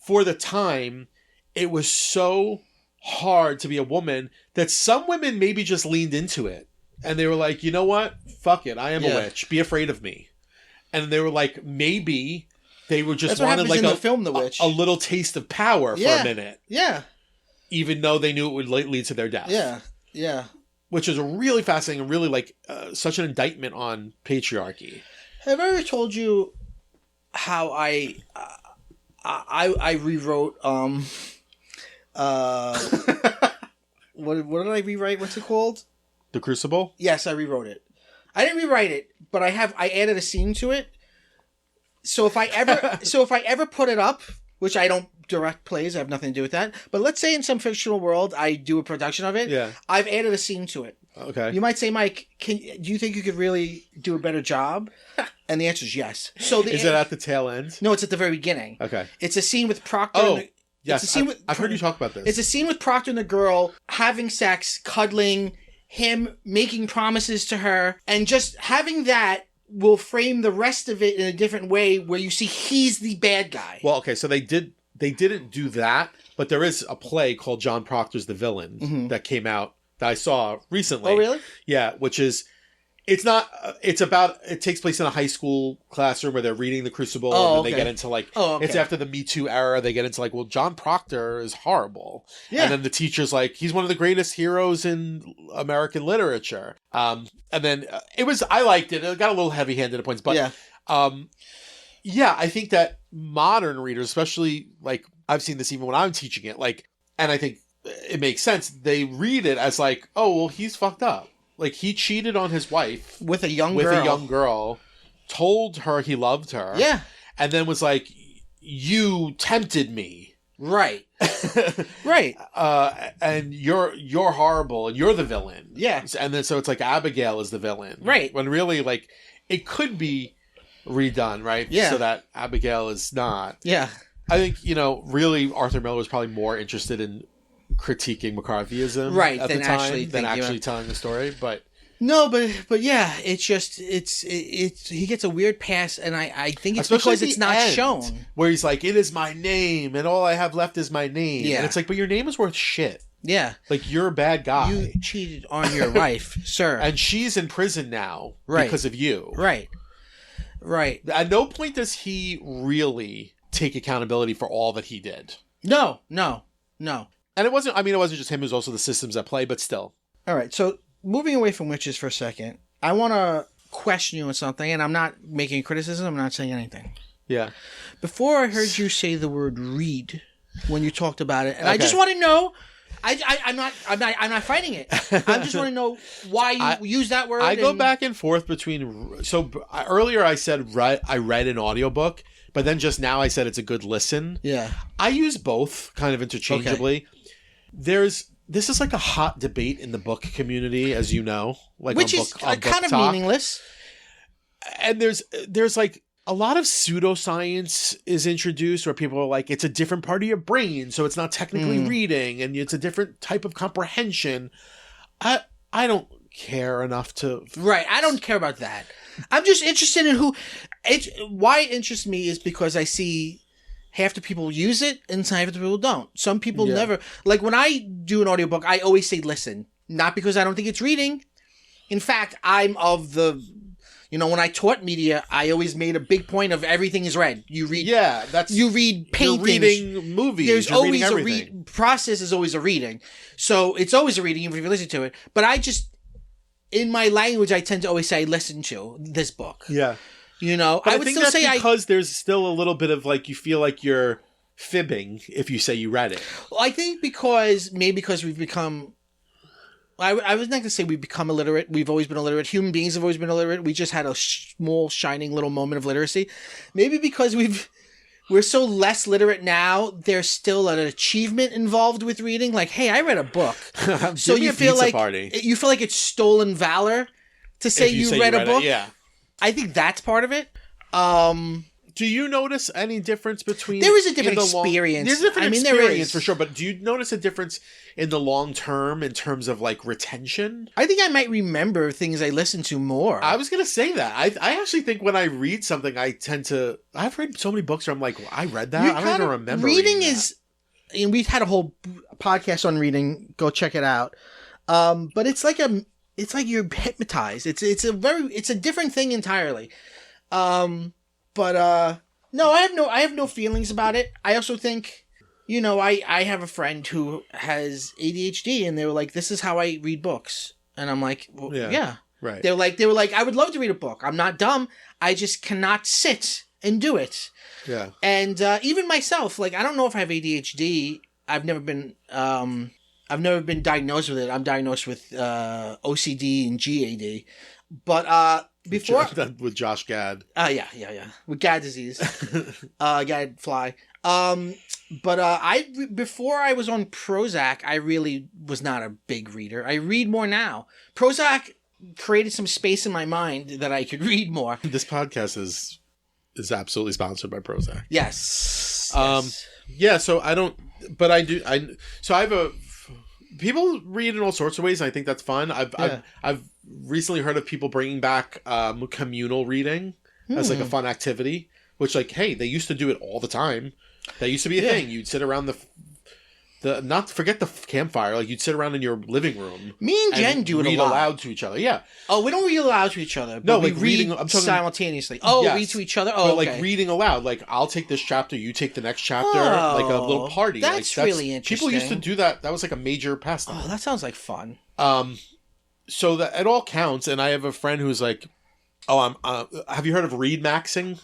for the time, it was so hard to be a woman that some women maybe just leaned into it. And they were like, you know what? Fuck it. I am a witch. Be afraid of me. And they were like, maybe they were just wanted, like, a little taste of power for a minute. Yeah. Even though they knew it would lead to their death. Yeah. Yeah. Which is a really fascinating and really, like, such an indictment on patriarchy. Have I ever told you how I rewrote what did I rewrite? What's it called? The Crucible? Yes, I rewrote it. I didn't rewrite it, but I added a scene to it. So if I ever put it up, which I don't direct plays, I have nothing to do with that. But let's say in some fictional world I do a production of it. Yeah. I've added a scene to it. Okay. You might say, Mike, do you think you could really do a better job? And the answer is yes. So is it at the tail end? No, it's at the very beginning. Okay. It's a scene with Proctor. Oh, yes. I've heard you talk about this. It's a scene with Proctor and the girl having sex, cuddling, him making promises to her, and just having that will frame the rest of it in a different way where you see he's the bad guy. Well, okay, so they didn't do that, but there is a play called John Proctor's The Villain that came out that I saw recently. Oh, really? Yeah, which is It's not. It's about. It takes place in a high school classroom where they're reading The Crucible, and then they get into like. It's after the Me Too era. They get into like, well, John Proctor is horrible, and then the teacher's like, he's one of the greatest heroes in American literature. And then it was. I liked it. It got a little heavy-handed at points, but I think that modern readers, especially like I've seen this even when I'm teaching it, like, and I think it makes sense. They read it as like, oh, well, he's fucked up. Like, he cheated on his wife with a young girl, told her he loved her. Yeah. And then was like, you tempted me. Right. Right. And you're horrible and you're the villain. Yeah. And then so it's like Abigail is the villain. Right. When really, like, it could be redone, right? Yeah. So that Abigail is not. Yeah. I think, really Arthur Miller was probably more interested in critiquing McCarthyism at the time than actually telling the story, but yeah, it's just he gets a weird pass, and I think it's because it's not shown, where he's like, it is my name and all I have left is my name, and it's like, but your name is worth shit. Like, you're a bad guy, you cheated on your wife, sir, and she's in prison now because of you. Right. At no point does he really take accountability for all that he did. No. And it wasn't just him, it was also the systems at play, but still. All right, so moving away from witches for a second, I want to question you on something, and I'm not making a criticism, I'm not saying anything. Yeah. Before I heard you say the word read when you talked about it, and I just want to know, I'm not fighting it. I just want to know why you use that word. I go back and forth between, so earlier I said I read an audiobook, but then just now I said it's a good listen. Yeah. I use both kind of interchangeably. Okay. This is like a hot debate in the book community, as you know, like which is kind of meaningless. And there's like a lot of pseudoscience is introduced where people are like, it's a different part of your brain, so it's not technically reading, and it's a different type of comprehension. I don't care enough to. Right, I don't care about that. I'm just interested in why it interests me is because I see half the people use it and half the people don't. Some people never, like when I do an audiobook, I always say listen, not because I don't think it's reading. In fact, I'm of the, when I taught media, I always made a big point of everything is read. You read, you read paintings, you're reading movies, there's always a process is always a reading. So it's always a reading if you listen to it. But I just, in my language, I tend to always say listen to this book. Yeah. But I would still say because there's still a little bit of like, you feel like you're fibbing if you say you read it. Well, I think because we've become, I was not going to say we've become illiterate. We've always been illiterate. Human beings have always been illiterate. We just had a small, shining little moment of literacy. Maybe because we're so less literate now, there's still an achievement involved with reading. Like, hey, I read a book. So you feel like it's stolen valor to say you read a book. Yeah. I think that's part of it. Do you notice any difference between... There is a different experience. There's a different experience for sure, but do you notice a difference in the long term in terms of like retention? I think I might remember things I listened to more. I was going to say that. I actually think when I read something, I've read so many books where I'm like, well, I read that? I don't even remember reading is... And we've had a whole podcast on reading. Go check it out. But it's like you're hypnotized. It's a different thing entirely. No, I have no feelings about it. I also think, I have a friend who has ADHD and they were like, this is how I read books. And I'm like, well, yeah. Right. They were like, I would love to read a book. I'm not dumb. I just cannot sit and do it. Yeah. And, even myself, like, I don't know if I have ADHD. I've never been diagnosed with it. I'm diagnosed with OCD and GAD. But before with Josh Gad. Yeah. With Gad disease. Gad fly. But before I was on Prozac, I really was not a big reader. I read more now. Prozac created some space in my mind that I could read more. This podcast is absolutely sponsored by Prozac. Yes. Yeah, so I don't, but I do. People read in all sorts of ways. And I think that's fun. I've recently heard of people bringing back communal reading as like a fun activity. Which, like, hey, they used to do it all the time. That used to be a thing. You'd sit around not forget the campfire. Like you'd sit around in your living room. Me and Jen do it a read lot. aloud to each other. Yeah. Oh, we don't read aloud to each other. But No, we like read reading. I'm talking simultaneously. Oh, yes. read to each other. Oh, but okay. like reading aloud. Like I'll take this chapter, you take the next chapter. Like a little party. That's really interesting. People used to do that. That was like a major pastime. Oh, that sounds like fun. So that it all counts. And I have a friend who's like, "Oh, have you heard of read maxing?"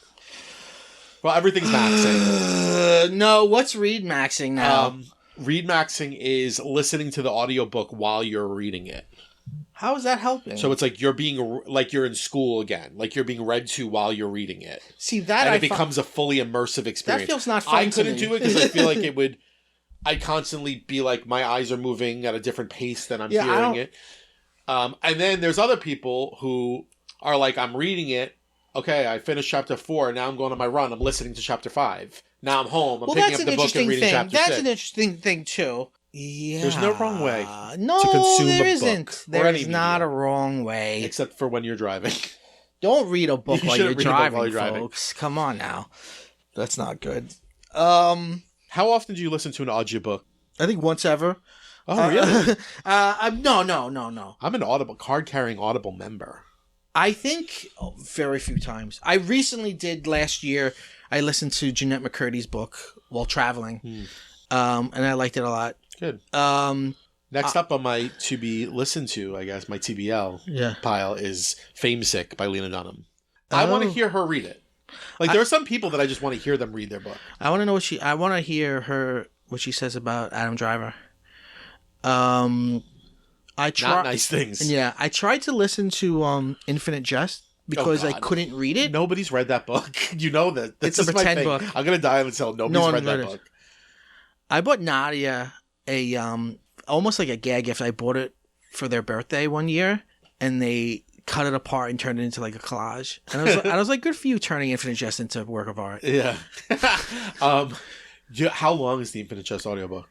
Well, everything's maxing. No, what's read maxing now? Read maxing is listening to the audiobook while you're reading it. How is that helping? So it's like you're you're in school again, like you're being read to while you're reading it. See that, and it becomes a fully immersive experience. That feels not fun. I couldn't do it because I feel like it would. I'd constantly be like my eyes are moving at a different pace than I'm hearing it. And then there's other people who are like, I'm reading it. Okay, I finished chapter 4. Now I'm going on my run. I'm listening to chapter 5. Now I'm home. I'm picking up the book and reading chapter 6. That's an interesting thing, too. Yeah. There's no wrong way no, to consume there a isn't. book. There is not a wrong way. Except for when you're driving. Don't read a book while you're driving, driving, folks. Come on now. That's not good. How often do you listen to an audiobook? I think once ever. Oh, really? No. I'm an card-carrying Audible member. I think very few times. I recently did last year. I listened to Jeanette McCurdy's book while traveling, and I liked it a lot. Good. Next up on my to be listened to, I guess, my TBL pile is Famesick by Lena Dunham. I want to hear her read it. Like there are some people that I just want to hear them read their book. I want to know I want to hear what she says about Adam Driver. Not nice things. Yeah, I tried to listen to Infinite Jest because I couldn't read it. Nobody's read that book. You know that. It's a pretend book. I'm gonna die until nobody's read that book. I bought Nadia a almost like a gag gift. I bought it for their birthday one year, and they cut it apart and turned it into like a collage. And I was like, good for you turning Infinite Jest into a work of art. Yeah. How long is the Infinite Jest audiobook?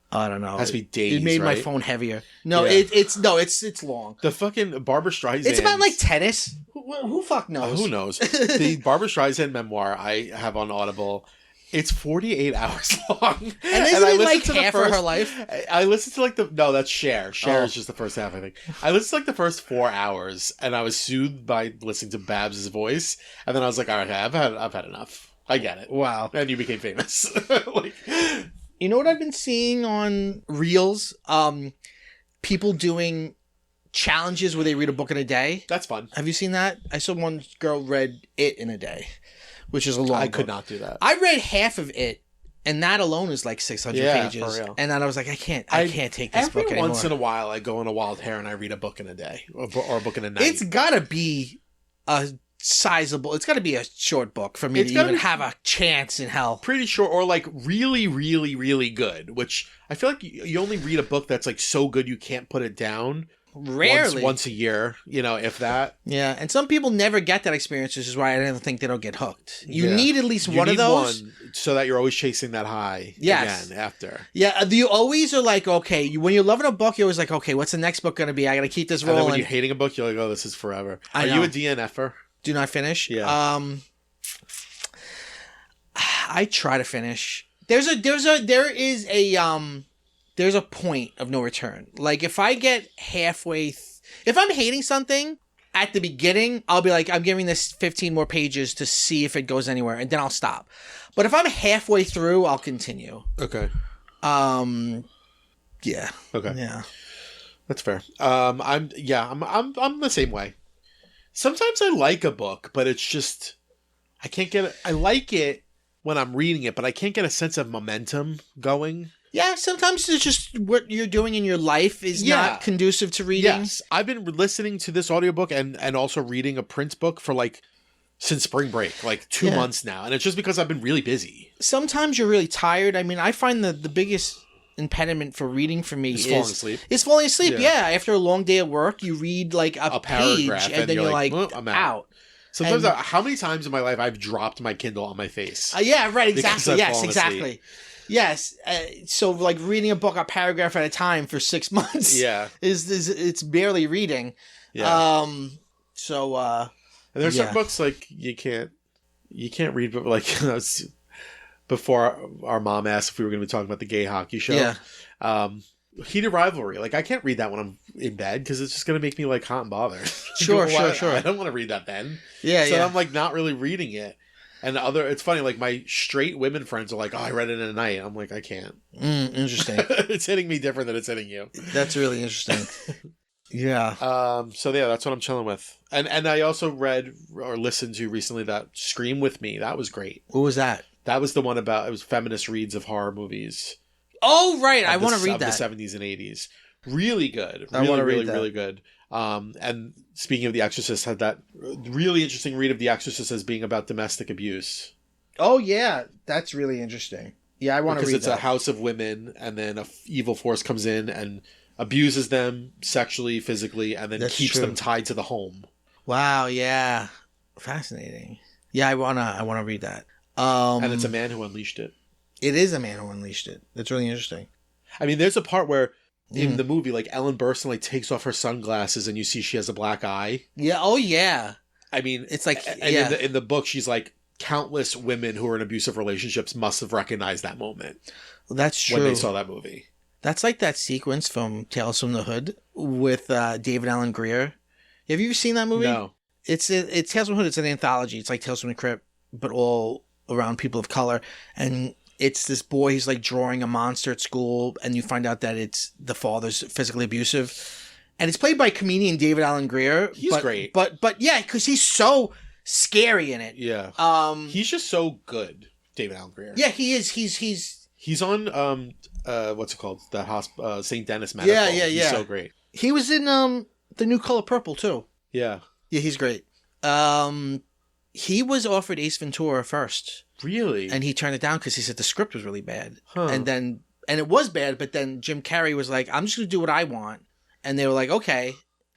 I don't know. It has to be days. It made my phone heavier. No, it's long. The fucking Barbara Streisand. It's about like tennis. Who fuck knows? Who knows? The Barbara Streisand memoir I have on Audible. It's 48 hours long. And isn't it like half of her life? I listened to like no, that's Cher. Cher is just the first half, I think. I listened to like the first 4 hours, and I was soothed by listening to Babs' voice. And then I was like, all right, I've had enough. I get it. Wow. And you became famous. You know what I've been seeing on Reels? People doing challenges where they read a book in a day. That's fun. Have you seen that? I saw one girl read it in a day, which is a long book. could not do that. I read half of it, and that alone is like 600 pages. For real. And then I was like, I can't take this book anymore. Every once in a while, I go on a wild hair and I read a book in a day or a book in a night. It's got to be a sizable. It's got to be a short book for me to even have a chance in hell. Pretty short, or like really, really, really good. Which I feel like you only read a book that's like so good you can't put it down. Rarely, once a year, if that. Yeah, and some people never get that experience, which is why I don't think they don't get hooked. You need at least one of those, so that you're always chasing that high. Yes. Again after. Yeah, you always are like, okay, when you're loving a book, you're always like, okay, what's the next book going to be? I got to keep this rolling. And then when you're hating a book, you're like, oh, this is forever. Are you a DNFer? Do not finish. Yeah. I try to finish. There's a point of no return. Like if I get halfway, if I'm hating something at the beginning, I'll be like, I'm giving this 15 more pages to see if it goes anywhere, and then I'll stop. But if I'm halfway through, I'll continue. Okay. Yeah. Okay. Yeah. That's fair. I'm the same way. Sometimes I like a book, but it's just I can't get it. I like it when I'm reading it, but I can't get a sense of momentum going. Yeah, sometimes it's just what you're doing in your life is not conducive to reading. Yes, I've been listening to this audiobook and also reading a print book for since spring break, 2 months now. And it's just because I've been really busy. Sometimes you're really tired. I mean, I find the biggest impediment for reading for me is falling asleep. It's falling asleep, yeah. After a long day of work, you read a page and then you're like I'm out. Sometimes, how many times in my life I've dropped my Kindle on my face? Yeah, right, exactly. Yes, exactly. Asleep. Yes, so reading a book a paragraph at a time for 6 months, is it's barely reading. Yeah. And there's some books you can't read, but before our mom asked if we were going to be talking about the gay hockey show. Yeah. Heated Rivalry. Like, I can't read that when I'm in bed because it's just going to make me like hot and bothered. Sure. I don't want to read that then. Yeah, so I'm like not really reading it. And it's funny, like my straight women friends are like, "Oh, I read it in a night." I'm like, I can't. Interesting. It's hitting me different than it's hitting you. That's really interesting. Yeah. So yeah, that's what I'm chilling with. And I also read or listened to recently that Scream With Me. That was great. What was that? That was the one about, it was feminist reads of horror movies. Oh, right. I want to read that. The 70s and 80s. Really good. I want to read really, that. really good. And speaking of The Exorcist, had that really interesting read of The Exorcist as being about domestic abuse. Oh, yeah. That's really interesting. Yeah, I want to read that. Because it's a house of women, and then a evil force comes in and abuses them sexually, physically, and then keeps them tied to the home. Wow, yeah. Fascinating. Yeah, I wanna read that. And it's a man who unleashed it. It is a man who unleashed it. That's really interesting. I mean, there's a part where in the movie, like Ellen Burstyn like takes off her sunglasses and you see she has a black eye. Yeah. Oh, yeah. I mean, it's like, and in the book, she's like, countless women who are in abusive relationships must have recognized that moment. Well, that's true. When they saw that movie. That's like that sequence from Tales from the Hood with David Allen Greer. Have you seen that movie? No. It's Tales from the Hood. It's an anthology. It's like Tales from the Crypt, but all around people of color. And it's this boy, he's like drawing a monster at school, and you find out that it's the father's physically abusive. And it's played by comedian David Allen Greer. He's great. But yeah, because he's so scary in it. Yeah. He's just so good, David Allen Greer. Yeah, he is. He's on what's it called? The St. Denis Medical. Yeah. He's so great. He was in The New Color Purple too. Yeah. Yeah, he's great. He was offered Ace Ventura first. Really? And he turned it down because he said the script was really bad. Huh. And it was bad, but then Jim Carrey was like, I'm just going to do what I want. And they were like, okay.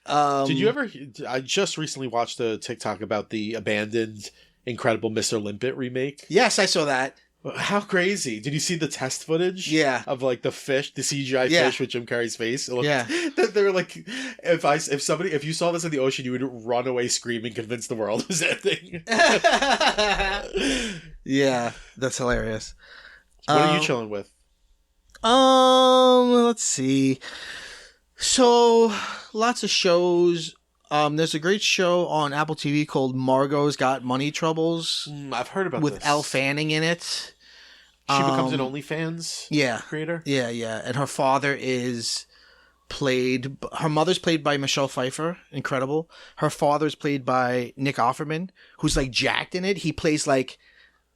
Did you ever... I just recently watched a TikTok about the abandoned Incredible Mr. Limpet remake. Yes, I saw that. How crazy. Did you see the test footage? Yeah. Of like the fish, the CGI fish with Jim Carrey's face? Yeah. They were like, if you saw this in the ocean, you would run away screaming, convinced the world was ending. Yeah, that's hilarious. What are you chilling with? Let's see. So, lots of shows. There's a great show on Apple TV called Margot's Got Money Troubles. I've heard about with this. Elle Fanning in it. She becomes an OnlyFans creator? Yeah. And her father is her mother's played by Michelle Pfeiffer. Incredible. Her father's played by Nick Offerman, who's like jacked in it. He plays like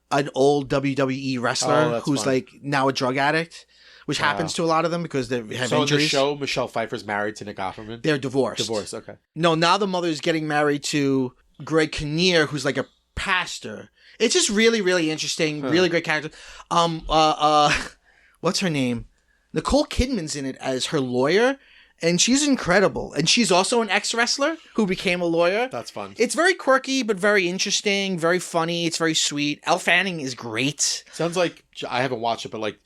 an old WWE wrestler who's fun. like now a drug addict, which happens to a lot of them because they have injuries. So in the show, Michelle Pfeiffer's married to Nick Offerman? They're divorced. Divorced, okay. No, now the mother's getting married to Greg Kinnear, who's like a pastor. It's just really, really interesting. Really great character. What's her name? Nicole Kidman's in it as her lawyer, and she's incredible. And she's also an ex-wrestler who became a lawyer. That's fun. It's very quirky, but very interesting, very funny. It's very sweet. Elle Fanning is great. Sounds like, I haven't watched it, but like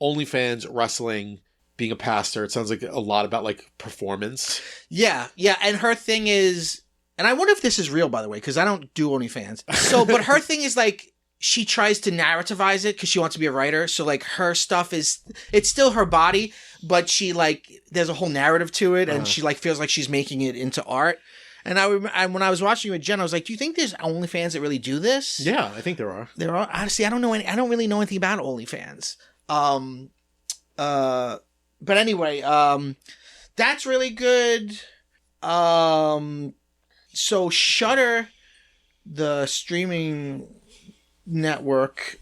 OnlyFans, wrestling, being a pastor, it sounds like a lot about like performance. Yeah. And her thing is... And I wonder if this is real, by the way, because I don't do OnlyFans. So, but her thing is like, she tries to narrativize it because she wants to be a writer. So like her stuff it's still her body, but she like, there's a whole narrative to it and she like feels like she's making it into art. And when I was watching with Jen, I was like, do you think there's OnlyFans that really do this? Yeah, I think there are. There are. Honestly, I don't really know anything about OnlyFans. But anyway, that's really good. So Shudder, the streaming network,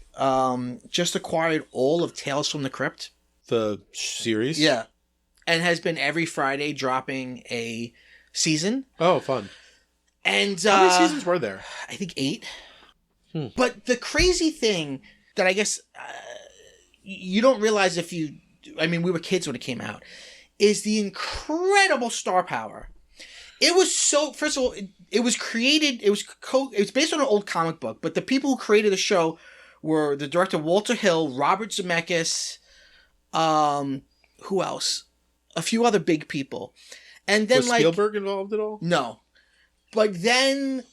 just acquired all of Tales from the Crypt. The series? Yeah. And has been every Friday dropping a season. Oh, fun. And how many seasons were there? I think 8. But the crazy thing that I guess you don't realize we were kids when it came out, is the incredible star power. It was first of all, it was created, it was based on an old comic book, but the people who created the show were the director Walter Hill, Robert Zemeckis, who else? A few other big people. And then was Spielberg involved at all? No. But then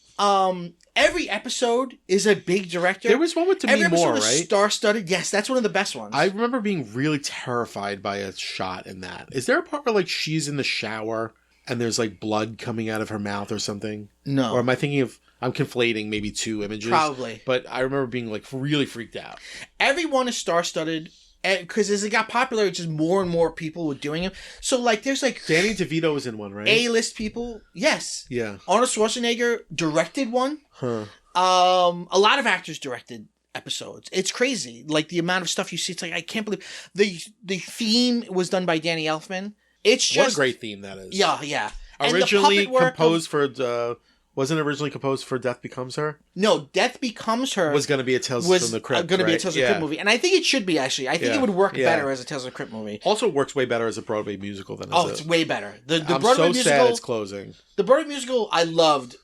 every episode is a big director. There was one with Demi Every episode Moore, is right? star-studded. Yes, that's one of the best ones. I remember being really terrified by a shot in that. Is there a part where like she's in the shower and there's like blood coming out of her mouth or something? No. Or am I thinking of? I'm conflating maybe two images. Probably. But I remember being like really freaked out. Everyone is star-studded. Because as it got popular, just more and more people were doing it. So, like, there's, like... Danny DeVito was in one, right? A-list people. Yes. Yeah. Arnold Schwarzenegger directed one. Huh. A lot of actors directed episodes. It's crazy. Like, the amount of stuff you see. It's like, I can't believe... The theme was done by Danny Elfman. It's just... What a great theme that is. Yeah, yeah. Originally composed for... Wasn't originally composed for Death Becomes Her? No, Death Becomes Her was going to be a Tales from the Crypt. Going to be a Tales from the Crypt movie, and I think it should be actually. I think it would work better as a Tales from the Crypt movie. Also, works way better as a Broadway musical than as it's way better. The I'm Broadway so musical, sad it's closing. The Broadway musical, I loved.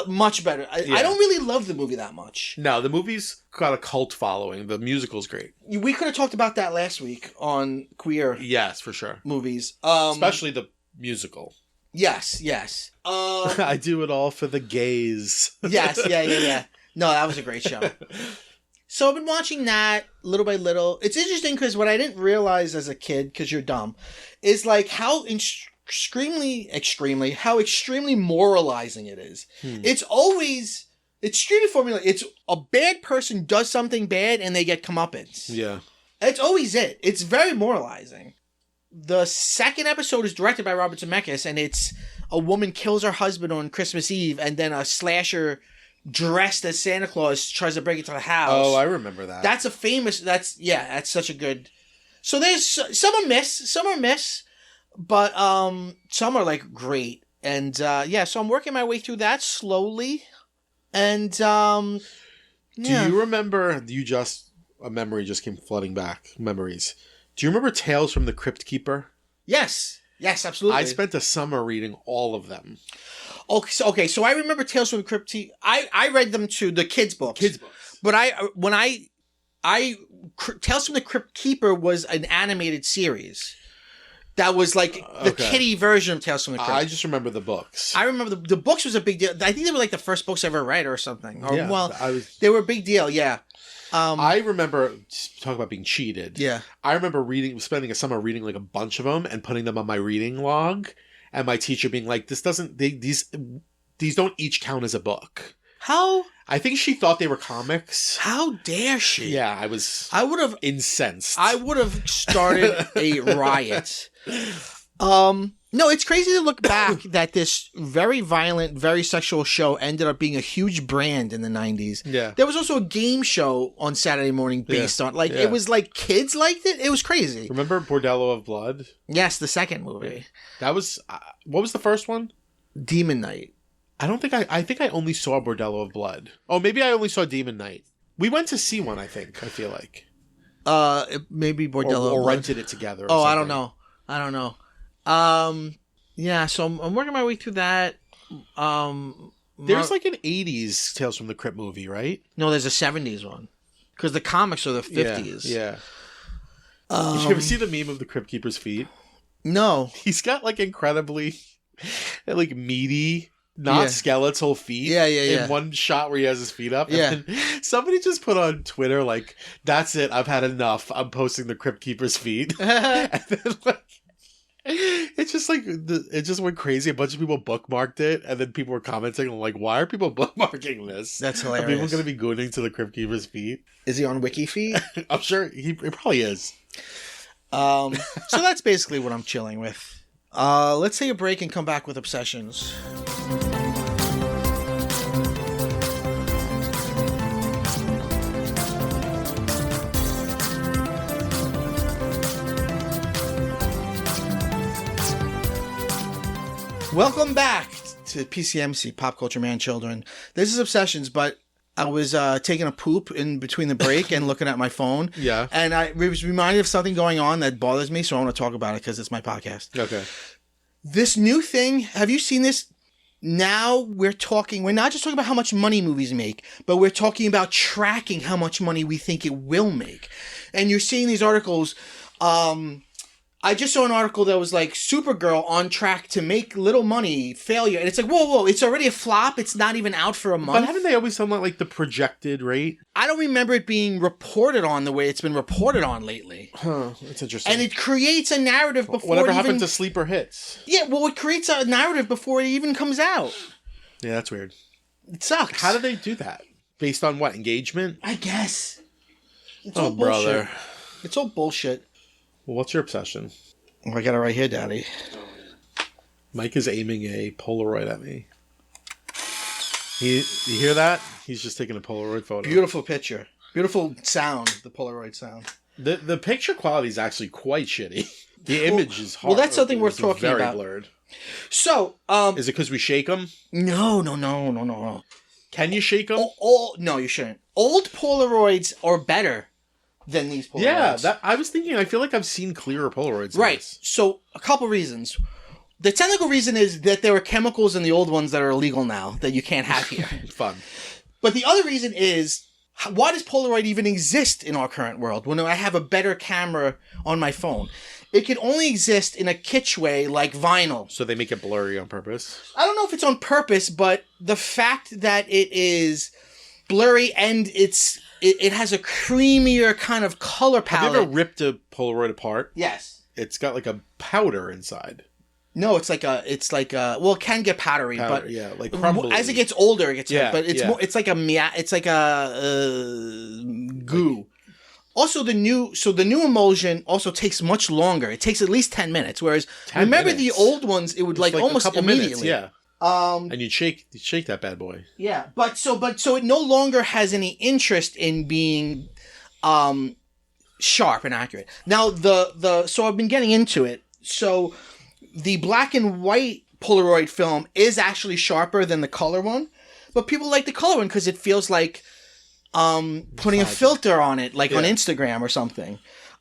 Much better. I don't really love the movie that much. No, the movie's got a cult following. The musical's great. We could have talked about that last week on queer. Yes, for sure. Movies, especially the musical. Yes, yes. I do it all for the gays. Yes, yeah. No, that was a great show. So I've been watching that little by little. It's interesting because what I didn't realize as a kid, because you're dumb, is like how extremely moralizing it is. It's always extremely formulated. It's a bad person does something bad and they get comeuppance. Yeah. It's always it. It's very moralizing. The second episode is directed by Robert Zemeckis, and it's a woman kills her husband on Christmas Eve, and then a slasher dressed as Santa Claus tries to break into the house. Oh, I remember that. That's that's such a good... So there's... Some are miss, but some are, like, great. And, so I'm working my way through that slowly, and, Do you remember... A memory just came flooding back. Memories. Do you remember Tales from the Crypt Keeper? Yes, absolutely. I spent a summer reading all of them. Okay, so I remember Tales from the Crypt Keeper. I read them to the kids' books. But Tales from the Crypt Keeper was an animated series. That was like the kiddie version of Tales from the Crypt. I just remember the books. I remember the books was a big deal. I think they were like the first books I ever read or something. They were a big deal, yeah. I remember talking about being cheated. Yeah. I remember spending a summer reading like a bunch of them and putting them on my reading log, and my teacher being like, these don't each count as a book. How? I think she thought they were comics. How dare she? Yeah, I would have incensed. I would have started a riot. No, it's crazy to look back that this very violent, very sexual show ended up being a huge brand in the 90s. Yeah. There was also a game show on Saturday morning based on, it was like kids liked it. It was crazy. Remember Bordello of Blood? Yes, the second movie. That was, what was the first one? Demon Knight. I think I only saw Bordello of Blood. Oh, maybe I only saw Demon Knight. We went to see one, I feel like. Maybe Bordello or rented it together. Or something. I don't know. So I'm working my way through that. There's like an 80s Tales from the Crypt movie, right? No, there's a 70s one. Because the comics are the 50s. Yeah. Did you ever see the meme of the Crypt Keeper's feet? No. He's got like incredibly like meaty, not skeletal feet. Yeah. In one shot where he has his feet up. And then somebody just put on Twitter like, that's it, I've had enough. I'm posting the Crypt Keeper's feet. And then like, it's just like it just went crazy. A bunch of people bookmarked it, and then people were commenting like, "Why are people bookmarking this? That's hilarious. Are people going to be gooning to the Crypt Keeper's feet? Is he on WikiFeet? I'm sure he probably is. So that's basically what I'm chilling with. Let's take a break and come back with Obsessions. Welcome back to PCMC, Pop Culture Man Children. This is Obsessions, but I was taking a poop in between the break and looking at my phone. Yeah. And I was reminded of something going on that bothers me, so I want to talk about it because it's my podcast. Okay. This new thing, have you seen this? Now we're not just talking about how much money movies make, but we're talking about tracking how much money we think it will make. And you're seeing these articles, I just saw an article that was like Supergirl on track to make little money, failure. And it's like, whoa, it's already a flop. It's not even out for a month. But haven't they always done like the projected rate? I don't remember it being reported on the way it's been reported on lately. Huh, that's interesting. And it creates a narrative before Whatever happened to sleeper hits? Yeah, well, it creates a narrative before it even comes out. Yeah, that's weird. It sucks. How do they do that? Based on what? Engagement? I guess. It's all bullshit. Brother. It's all bullshit. Well, what's your obsession? Oh, I got it right here, Daddy. Mike is aiming a Polaroid at me. You hear that? He's just taking a Polaroid photo. Beautiful picture. Beautiful sound, the Polaroid sound. The picture quality is actually quite shitty. The image is hard. Well, that's something worth talking very about. Very blurred. So, is it because we shake them? No. Can you shake them? No, you shouldn't. Old Polaroids are better than these Polaroids. Yeah, I was thinking, I feel like I've seen clearer Polaroids. Right. So, a couple reasons. The technical reason is that there are chemicals in the old ones that are illegal now that you can't have here. Fun. But the other reason is, why does Polaroid even exist in our current world when I have a better camera on my phone? It can only exist in a kitsch way like vinyl. So they make it blurry on purpose? I don't know if it's on purpose, but the fact that it is blurry and it has a creamier kind of color palette. Have you ever ripped a Polaroid apart? Yes. It's got like a powder inside. No, it's like well, it can get powdery, powder, but yeah, like crumbly. As it gets older, it gets but it's yeah. more. It's like a goo. Also, the new emulsion also takes much longer. It takes at least 10 minutes. Whereas remember the old ones, it would like almost immediately. Minutes, yeah. And you'd shake that bad boy. Yeah, but so it no longer has any interest in being sharp and accurate. Now so I've been getting into it. So the black and white Polaroid film is actually sharper than the color one, but people like the color one because it feels like putting a filter on it, like on Instagram or something.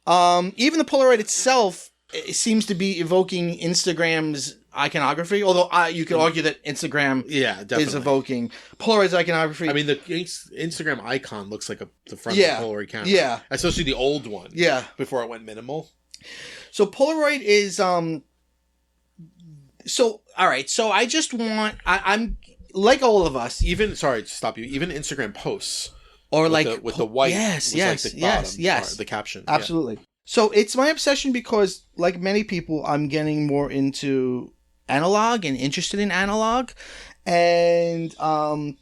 Even the Polaroid itself, it seems to be evoking Instagram's iconography, although you could argue that Instagram is evoking Polaroid's iconography. I mean, the Instagram icon looks like the front of the Polaroid camera. Yeah. Especially the old one. Yeah. Before it went minimal. So Polaroid is... So, all right. So I just want... I'm like all of us. Sorry to stop you. Even Instagram posts... Or with the white, yes, the caption. Absolutely. Yeah. So it's my obsession because, like many people, I'm getting more into analog and interested in analog, and I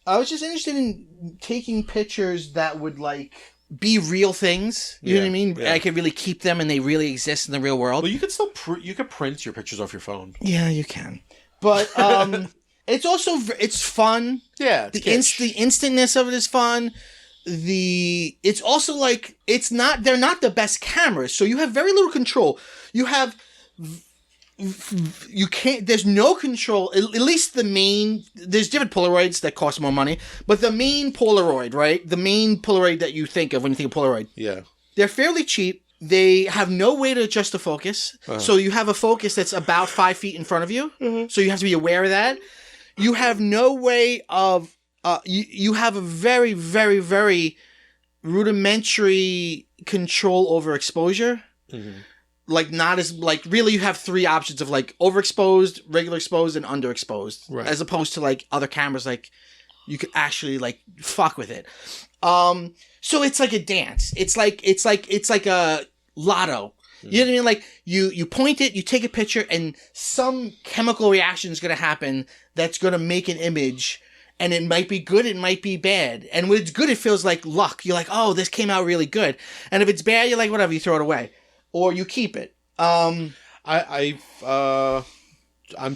was just interested in taking pictures that would like be real things. You know what I mean? Yeah. I could really keep them, and they really exist in the real world. Well, you could still you could print your pictures off your phone. Yeah, you can, but it's also it's fun. Yeah, the instantness of it is fun. It's also like they're not the best cameras, so you have very little control. There's no control. At least there's different Polaroids that cost more money, but the main Polaroid, right? The main Polaroid that you think of when you think of Polaroid. Yeah, they're fairly cheap. They have no way to adjust the focus, so you have a focus that's about 5 feet in front of you. Mm-hmm. So you have to be aware of that. You have no way of, you have a very, very, very rudimentary control over exposure. Mm-hmm. Really you have three options of like overexposed, regular exposed, and underexposed. Right. As opposed to like other cameras, like you could actually like fuck with it. So it's like a dance. It's like a lotto. You know what I mean? Like you point it, you take a picture, and some chemical reaction is going to happen that's going to make an image, and it might be good, it might be bad. And when it's good, it feels like luck. You're like, oh, this came out really good. And if it's bad, you're like, whatever, you throw it away, or you keep it. I'm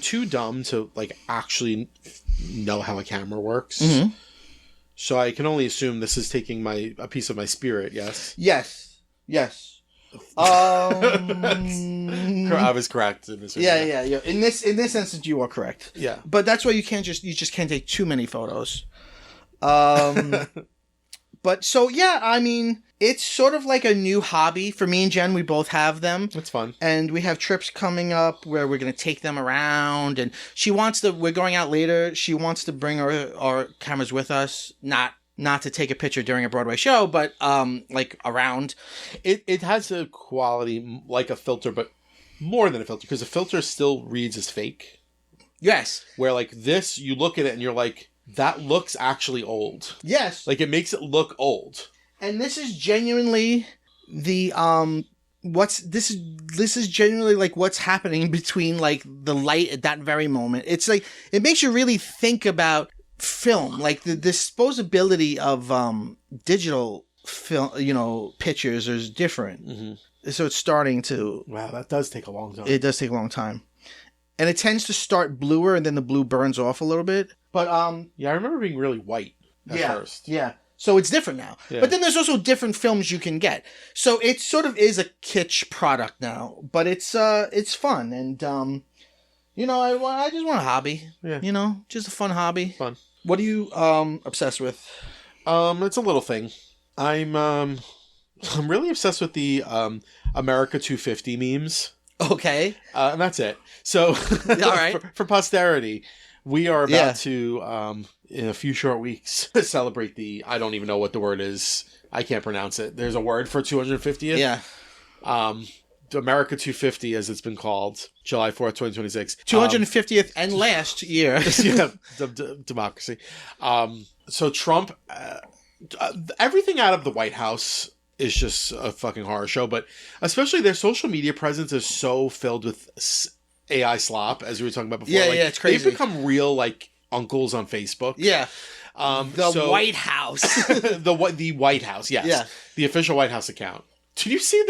too dumb to like actually know how a camera works. Mm-hmm. So I can only assume this is taking a piece of my spirit. Yes. Yes. I was correct in this. Yeah. In this instance, you are correct. Yeah. But that's why you just can't take too many photos. But so yeah, I mean, it's sort of like a new hobby for me and Jen. We both have them. It's fun, and we have trips coming up where we're gonna take them around. And we're going out later. She wants to bring our cameras with us, not not to take a picture during a Broadway show, but like around. It has a quality like a filter, but more than a filter, because a filter still reads as fake. Yes. Where like this, you look at it and you're like, that looks actually old. Yes. Like it makes it look old. And this is genuinely the this is genuinely like what's happening between like the light at that very moment. It's like it makes you really think about film, like the disposability of digital film, pictures is different. Mm-hmm. So it's starting to. Wow, that does take a long time. It does take a long time, and it tends to start bluer, and then the blue burns off a little bit. But yeah, I remember being really white at first. Yeah. So it's different now. Yeah. But then there's also different films you can get. So it sort of is a kitsch product now, but it's fun, and I just want a hobby. Yeah. Just a fun hobby. Fun. What are you obsessed with? It's a little thing. I'm really obsessed with the America 250 memes. Okay. And that's it. So all right. for posterity, we are about to in a few short weeks celebrate the, I don't even know what the word is. I can't pronounce it. There's a word for 250th. Yeah. America 250, as it's been called, July 4th, 2026. 250th and last year. Yeah, democracy. So Trump, everything out of the White House is just a fucking horror show, but especially their social media presence is so filled with AI slop, as we were talking about before. Yeah, it's crazy. They've become real, like, uncles on Facebook. Yeah. The White House. the White House, yes. Yeah. The official White House account. Did you see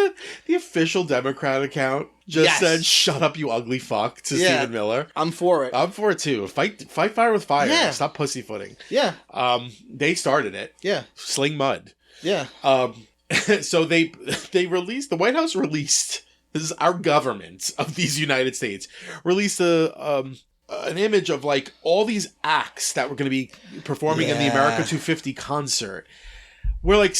the official Democrat account just said, "Shut up, you ugly fuck" to Stephen Miller? I'm for it. I'm for it too. Fight fire with fire. Yeah. Stop pussyfooting. Yeah. They started it. Yeah. Sling mud. Yeah. So they released, the White House released, this is our government of these United States, released an image of like all these acts that were going to be performing in the America 250 concert. Where like,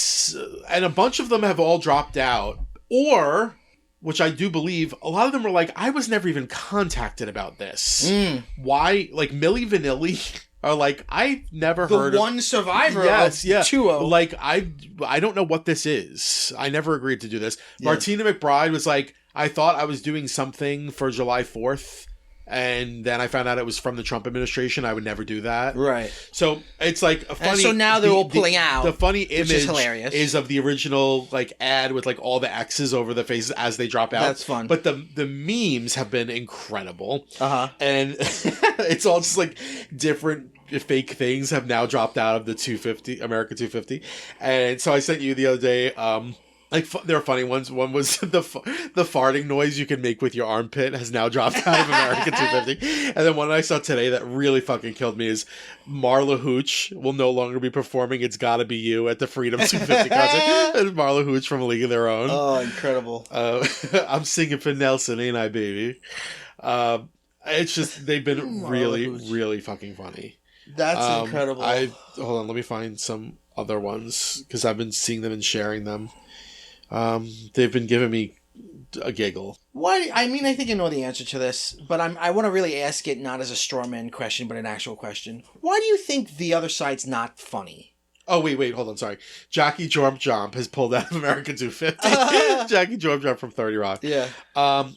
and a bunch of them have all dropped out, or, which I do believe, a lot of them were like, I was never even contacted about this. Why? Like Milli Vanilli are like, I've never heard the one survivor of 2-0. Like, I don't know what this is. I never agreed to do this. Yeah. Martina McBride was like, I thought I was doing something for July 4th. And then I found out it was from the Trump administration. I would never do that. Right. So it's like a funny. And so now they're all pulling out. The funny image is hilarious. Is of the original like ad with like all the X's over the faces as they drop out. That's fun. But the memes have been incredible. And it's all just like different fake things have now dropped out of the 250 America 250. And so I sent you the other day. Like, there are funny ones. One was the farting noise you can make with your armpit has now dropped out of America 250. And then one I saw today that really fucking killed me is Marla Hooch will no longer be performing It's Gotta Be You at the Freedom 250 concert. And Marla Hooch from A League of Their Own. Oh, incredible. I'm singing for Nelson, ain't I, baby? It's just, they've been really fucking funny. That's incredible. Hold on, let me find some other ones, because I've been seeing them and sharing them. They've been giving me a giggle. Why? I mean, I think I know the answer to this, but I want to really ask it not as a straw man question, but an actual question. Why do you think the other side's not funny? Oh, wait, hold on, sorry. Jackie Jomp has pulled out of American 250. Jackie Jomp from 30 Rock. Yeah.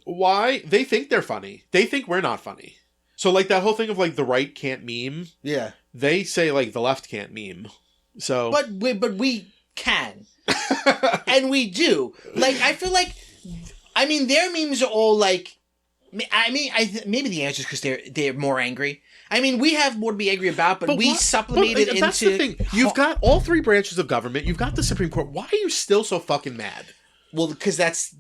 Why? They think they're funny. They think we're not funny. So, like, that whole thing of, like, the right can't meme. Yeah. They say, like, the left can't meme. So. But we can. And we do. Like, I feel like, I mean, their memes are all like, maybe the answer is because they're more angry. I mean, we have more to be angry about, but we supplement it into. That's the thing. You've got all three branches of government. You've got the Supreme Court. Why are you still so fucking mad? Well, because that's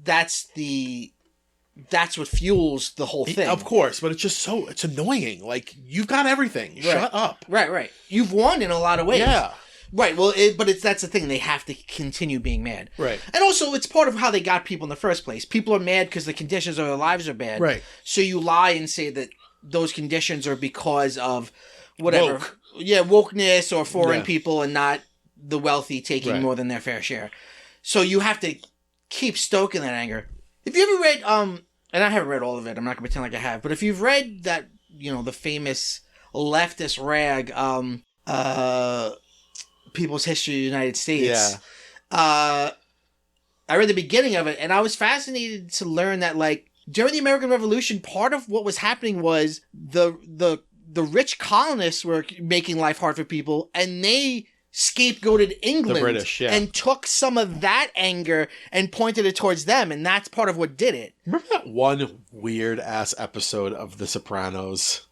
what fuels the whole thing. Of course, but it's annoying. Like, you've got everything. Right. Shut up. Right. You've won in a lot of ways. Yeah. Right, well, that's the thing. They have to continue being mad. Right. And also, it's part of how they got people in the first place. People are mad because the conditions of their lives are bad. Right. So you lie and say that those conditions are because of whatever. Woke. Yeah, wokeness or foreign people and not the wealthy taking more than their fair share. So you have to keep stoking that anger. If you ever read, and I haven't read all of it, I'm not going to pretend like I have, but if you've read that, the famous leftist rag, People's History of the United States. Yeah. I read the beginning of it, and I was fascinated to learn that, like, during the American Revolution, part of what was happening was the rich colonists were making life hard for people, and they scapegoated England, The British, yeah. and took some of that anger and pointed it towards them, and that's part of what did it. Remember that one weird-ass episode of The Sopranos?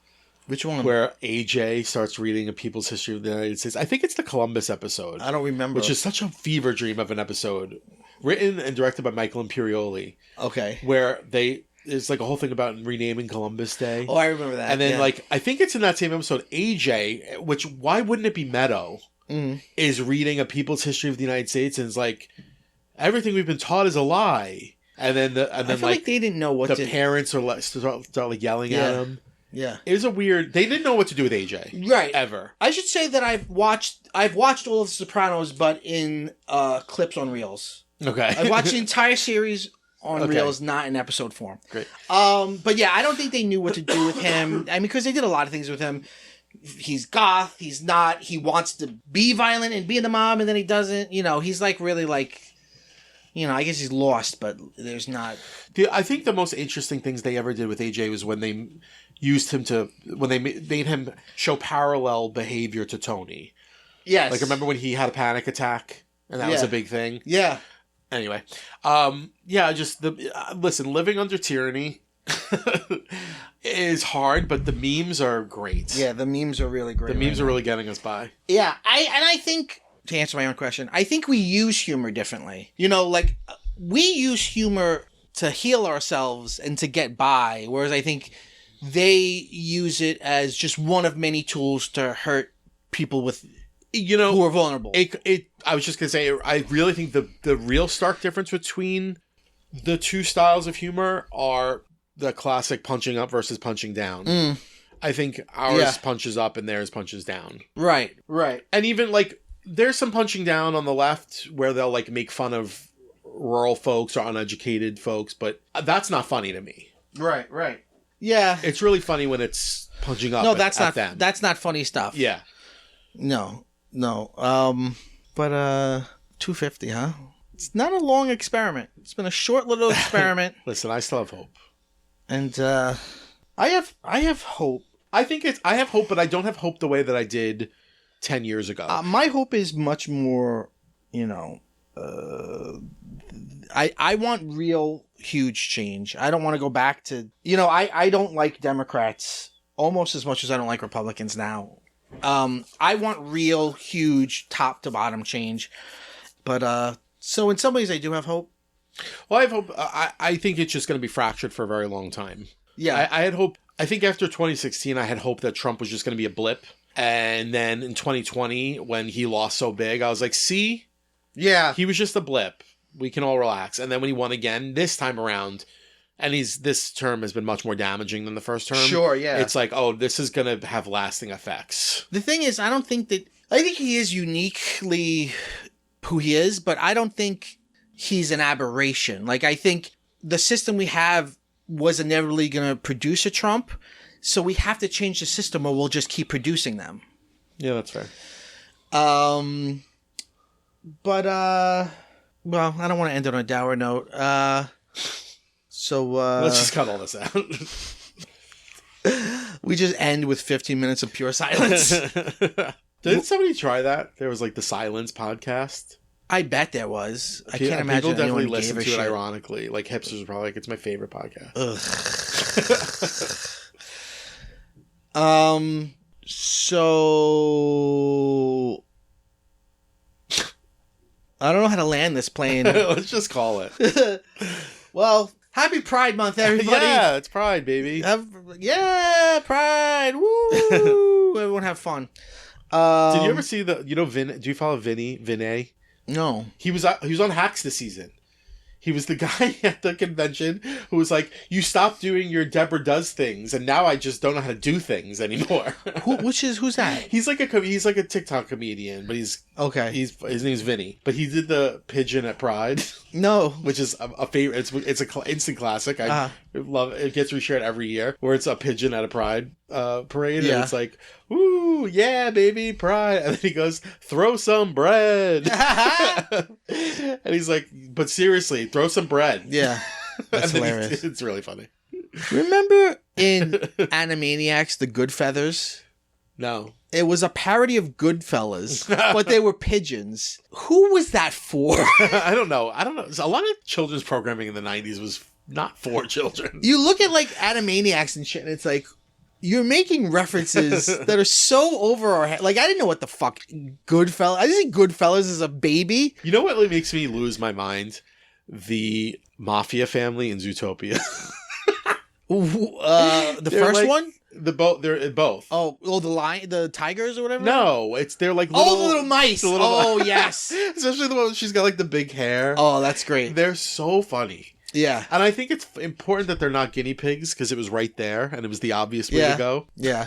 Which one? Where AJ starts reading A People's History of the United States. I think it's the Columbus episode. I don't remember. Which is such a fever dream of an episode. Written and directed by Michael Imperioli. Okay. Where there's like a whole thing about renaming Columbus Day. Oh, I remember that. And then like, I think it's in that same episode, AJ, which, why wouldn't it be Meadow, is reading A People's History of the United States and is like, everything we've been taught is a lie. And then I feel like they didn't know what the parents are start like yelling at him. Yeah. It was they didn't know what to do with AJ. Right. Ever. I should say that I've watched all of The Sopranos, but in clips on Reels. Okay. I've watched the entire series on Reels, not in episode form. Great. But yeah, I don't think they knew what to do with him. I mean, because they did a lot of things with him. He's goth. He's not. He wants to be violent and be in the mob, and then he doesn't. You know, he's like really like, you know, I guess he's lost, but there's not. I think the most interesting things they ever did with AJ was when they used him when they made him show parallel behavior to Tony. Yes. Like, remember when he had a panic attack and that was a big thing? Yeah. Anyway, just listen, living under tyranny is hard, but the memes are great. Yeah, the memes are really great. The memes are really getting us by. Yeah, I think, to answer my own question, I think we use humor differently. You know, like, we use humor to heal ourselves and to get by, whereas I think they use it as just one of many tools to hurt people with, you know, who are vulnerable. I was just gonna say, I really think the real stark difference between the two styles of humor are the classic punching up versus punching down. I think ours punches up and theirs punches down. Right. And even like, there's some punching down on the left where they'll like make fun of rural folks or uneducated folks, but that's not funny to me. Right. Yeah. It's really funny when it's punching up. No, that's at not them. That's not funny stuff. Yeah. No. But 250, huh? It's not a long experiment. It's been a short little experiment. Listen, I still have hope. And I have hope. I have hope, but I don't have hope the way that I did 10 years ago. My hope is much more, you know, I want real huge change. I don't want to go back to, you know, I don't like Democrats almost as much as I don't like Republicans now. I want real huge top to bottom change. But so in some ways I do have hope. Well, I have hope. I think it's just going to be fractured for a very long time. Yeah. I had hope. I think after 2016, I had hope that Trump was just going to be a blip. And then in 2020, when he lost so big, I was like, see? Yeah. He was just a blip. We can all relax. And then when he won again this time around, and this term has been much more damaging than the first term. Sure, yeah. It's like, oh, this is going to have lasting effects. The thing is, I think he is uniquely who he is, but I don't think he's an aberration. Like, I think the system we have was inevitably going to produce a Trump, so we have to change the system or we'll just keep producing them. Yeah, that's fair. But, well, I don't want to end on a dour note. So, let's just cut all this out. We just end with 15 minutes of pure silence. Didn't somebody try that? There was like the Silence podcast. I bet there was. I can't imagine people definitely anyone listen gave a to it shit. ironically. Like, hipsters are probably like, it's my favorite podcast. So I don't know how to land this plane. Let's just call it. Well, happy Pride Month, everybody. Yeah, it's Pride, baby. Pride. Woo! Everyone have fun. Did you ever see do you follow Vinay? No. He was on Hacks this season. He was the guy at the convention who was like, "You stopped doing your Deborah Does things, and now I just don't know how to do things anymore." Who's that? He's like a TikTok comedian, but his name's Vinny. But he did the pigeon at Pride. No, which is a favorite. It's an instant classic. I It gets reshared every year, where it's a pigeon at a pride parade, Yeah. and it's like, "Ooh, yeah, baby, pride," and then he goes, "Throw some bread," and he's like, "But seriously, throw some bread." Yeah, that's And then hilarious. it's really funny. Remember in Animaniacs, the Goodfeathers? No, It was a parody of Goodfellas, but they were pigeons. Who was that for? I don't know. A lot of children's programming in the 90s was not for children. You look at like Animaniacs and shit, and it's like you're making references that are so over our head. Like I didn't know what the fuck Goodfellas. I just think Goodfellas is a baby. You know what really makes me lose my mind? The mafia family in Zootopia. The They're first like- one. They're both. Oh, the tigers or whatever. No, they're like little, the little mice. the little- Oh yes. Especially the one she's got like the big hair. Oh, that's great. They're so funny. Yeah. And I think it's important that they're not guinea pigs because it was right there and it was the obvious way Yeah. to go. Yeah.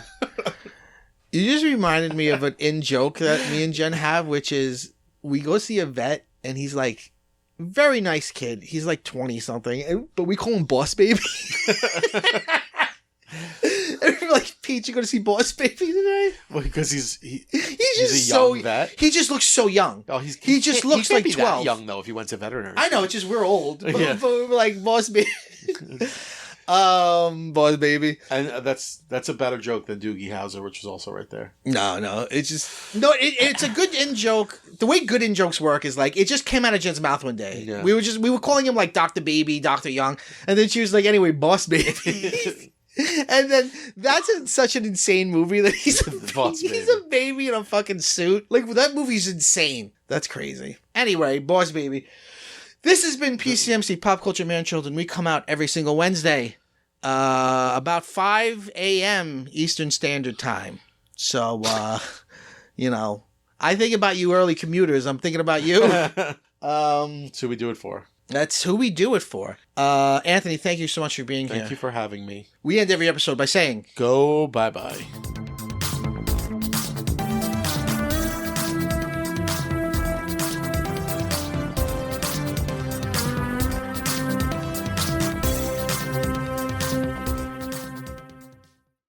You just reminded me of an in-joke that me and Jen have, which is we go see a vet and he's like, very nice kid. He's like 20-something, but we call him Boss Baby. And we're like, Pete, you going to see Boss Baby tonight? Well, because he's just a so young vet. He just looks so young. Oh, He just can't- looks can't like be that 12. young though if he went to veterinary. I know, it's just we're old. But, Yeah. but we're like Boss Baby. Boss Baby. And that's a better joke than Doogie Howser, which was also right there. No, it's just it's a good in joke. The way good in jokes work is like it just came out of Jen's mouth one day. Yeah. We were calling him like Dr. Baby, Dr. Young, and then she was like, anyway, Boss Baby. And then that's such an insane movie that he's Boss he's Baby. a baby in a fucking suit. Like that movie's insane. That's crazy. Anyway, Boss Baby. This has been PCMC Pop Culture Man Children. We come out every single Wednesday. About 5 a.m. Eastern Standard Time. So, I think about you early commuters. I'm thinking about you. So we do it for. That's who we do it for. Anthony, thank you so much for being here. Thank you for having me. We end every episode by saying, Go bye-bye.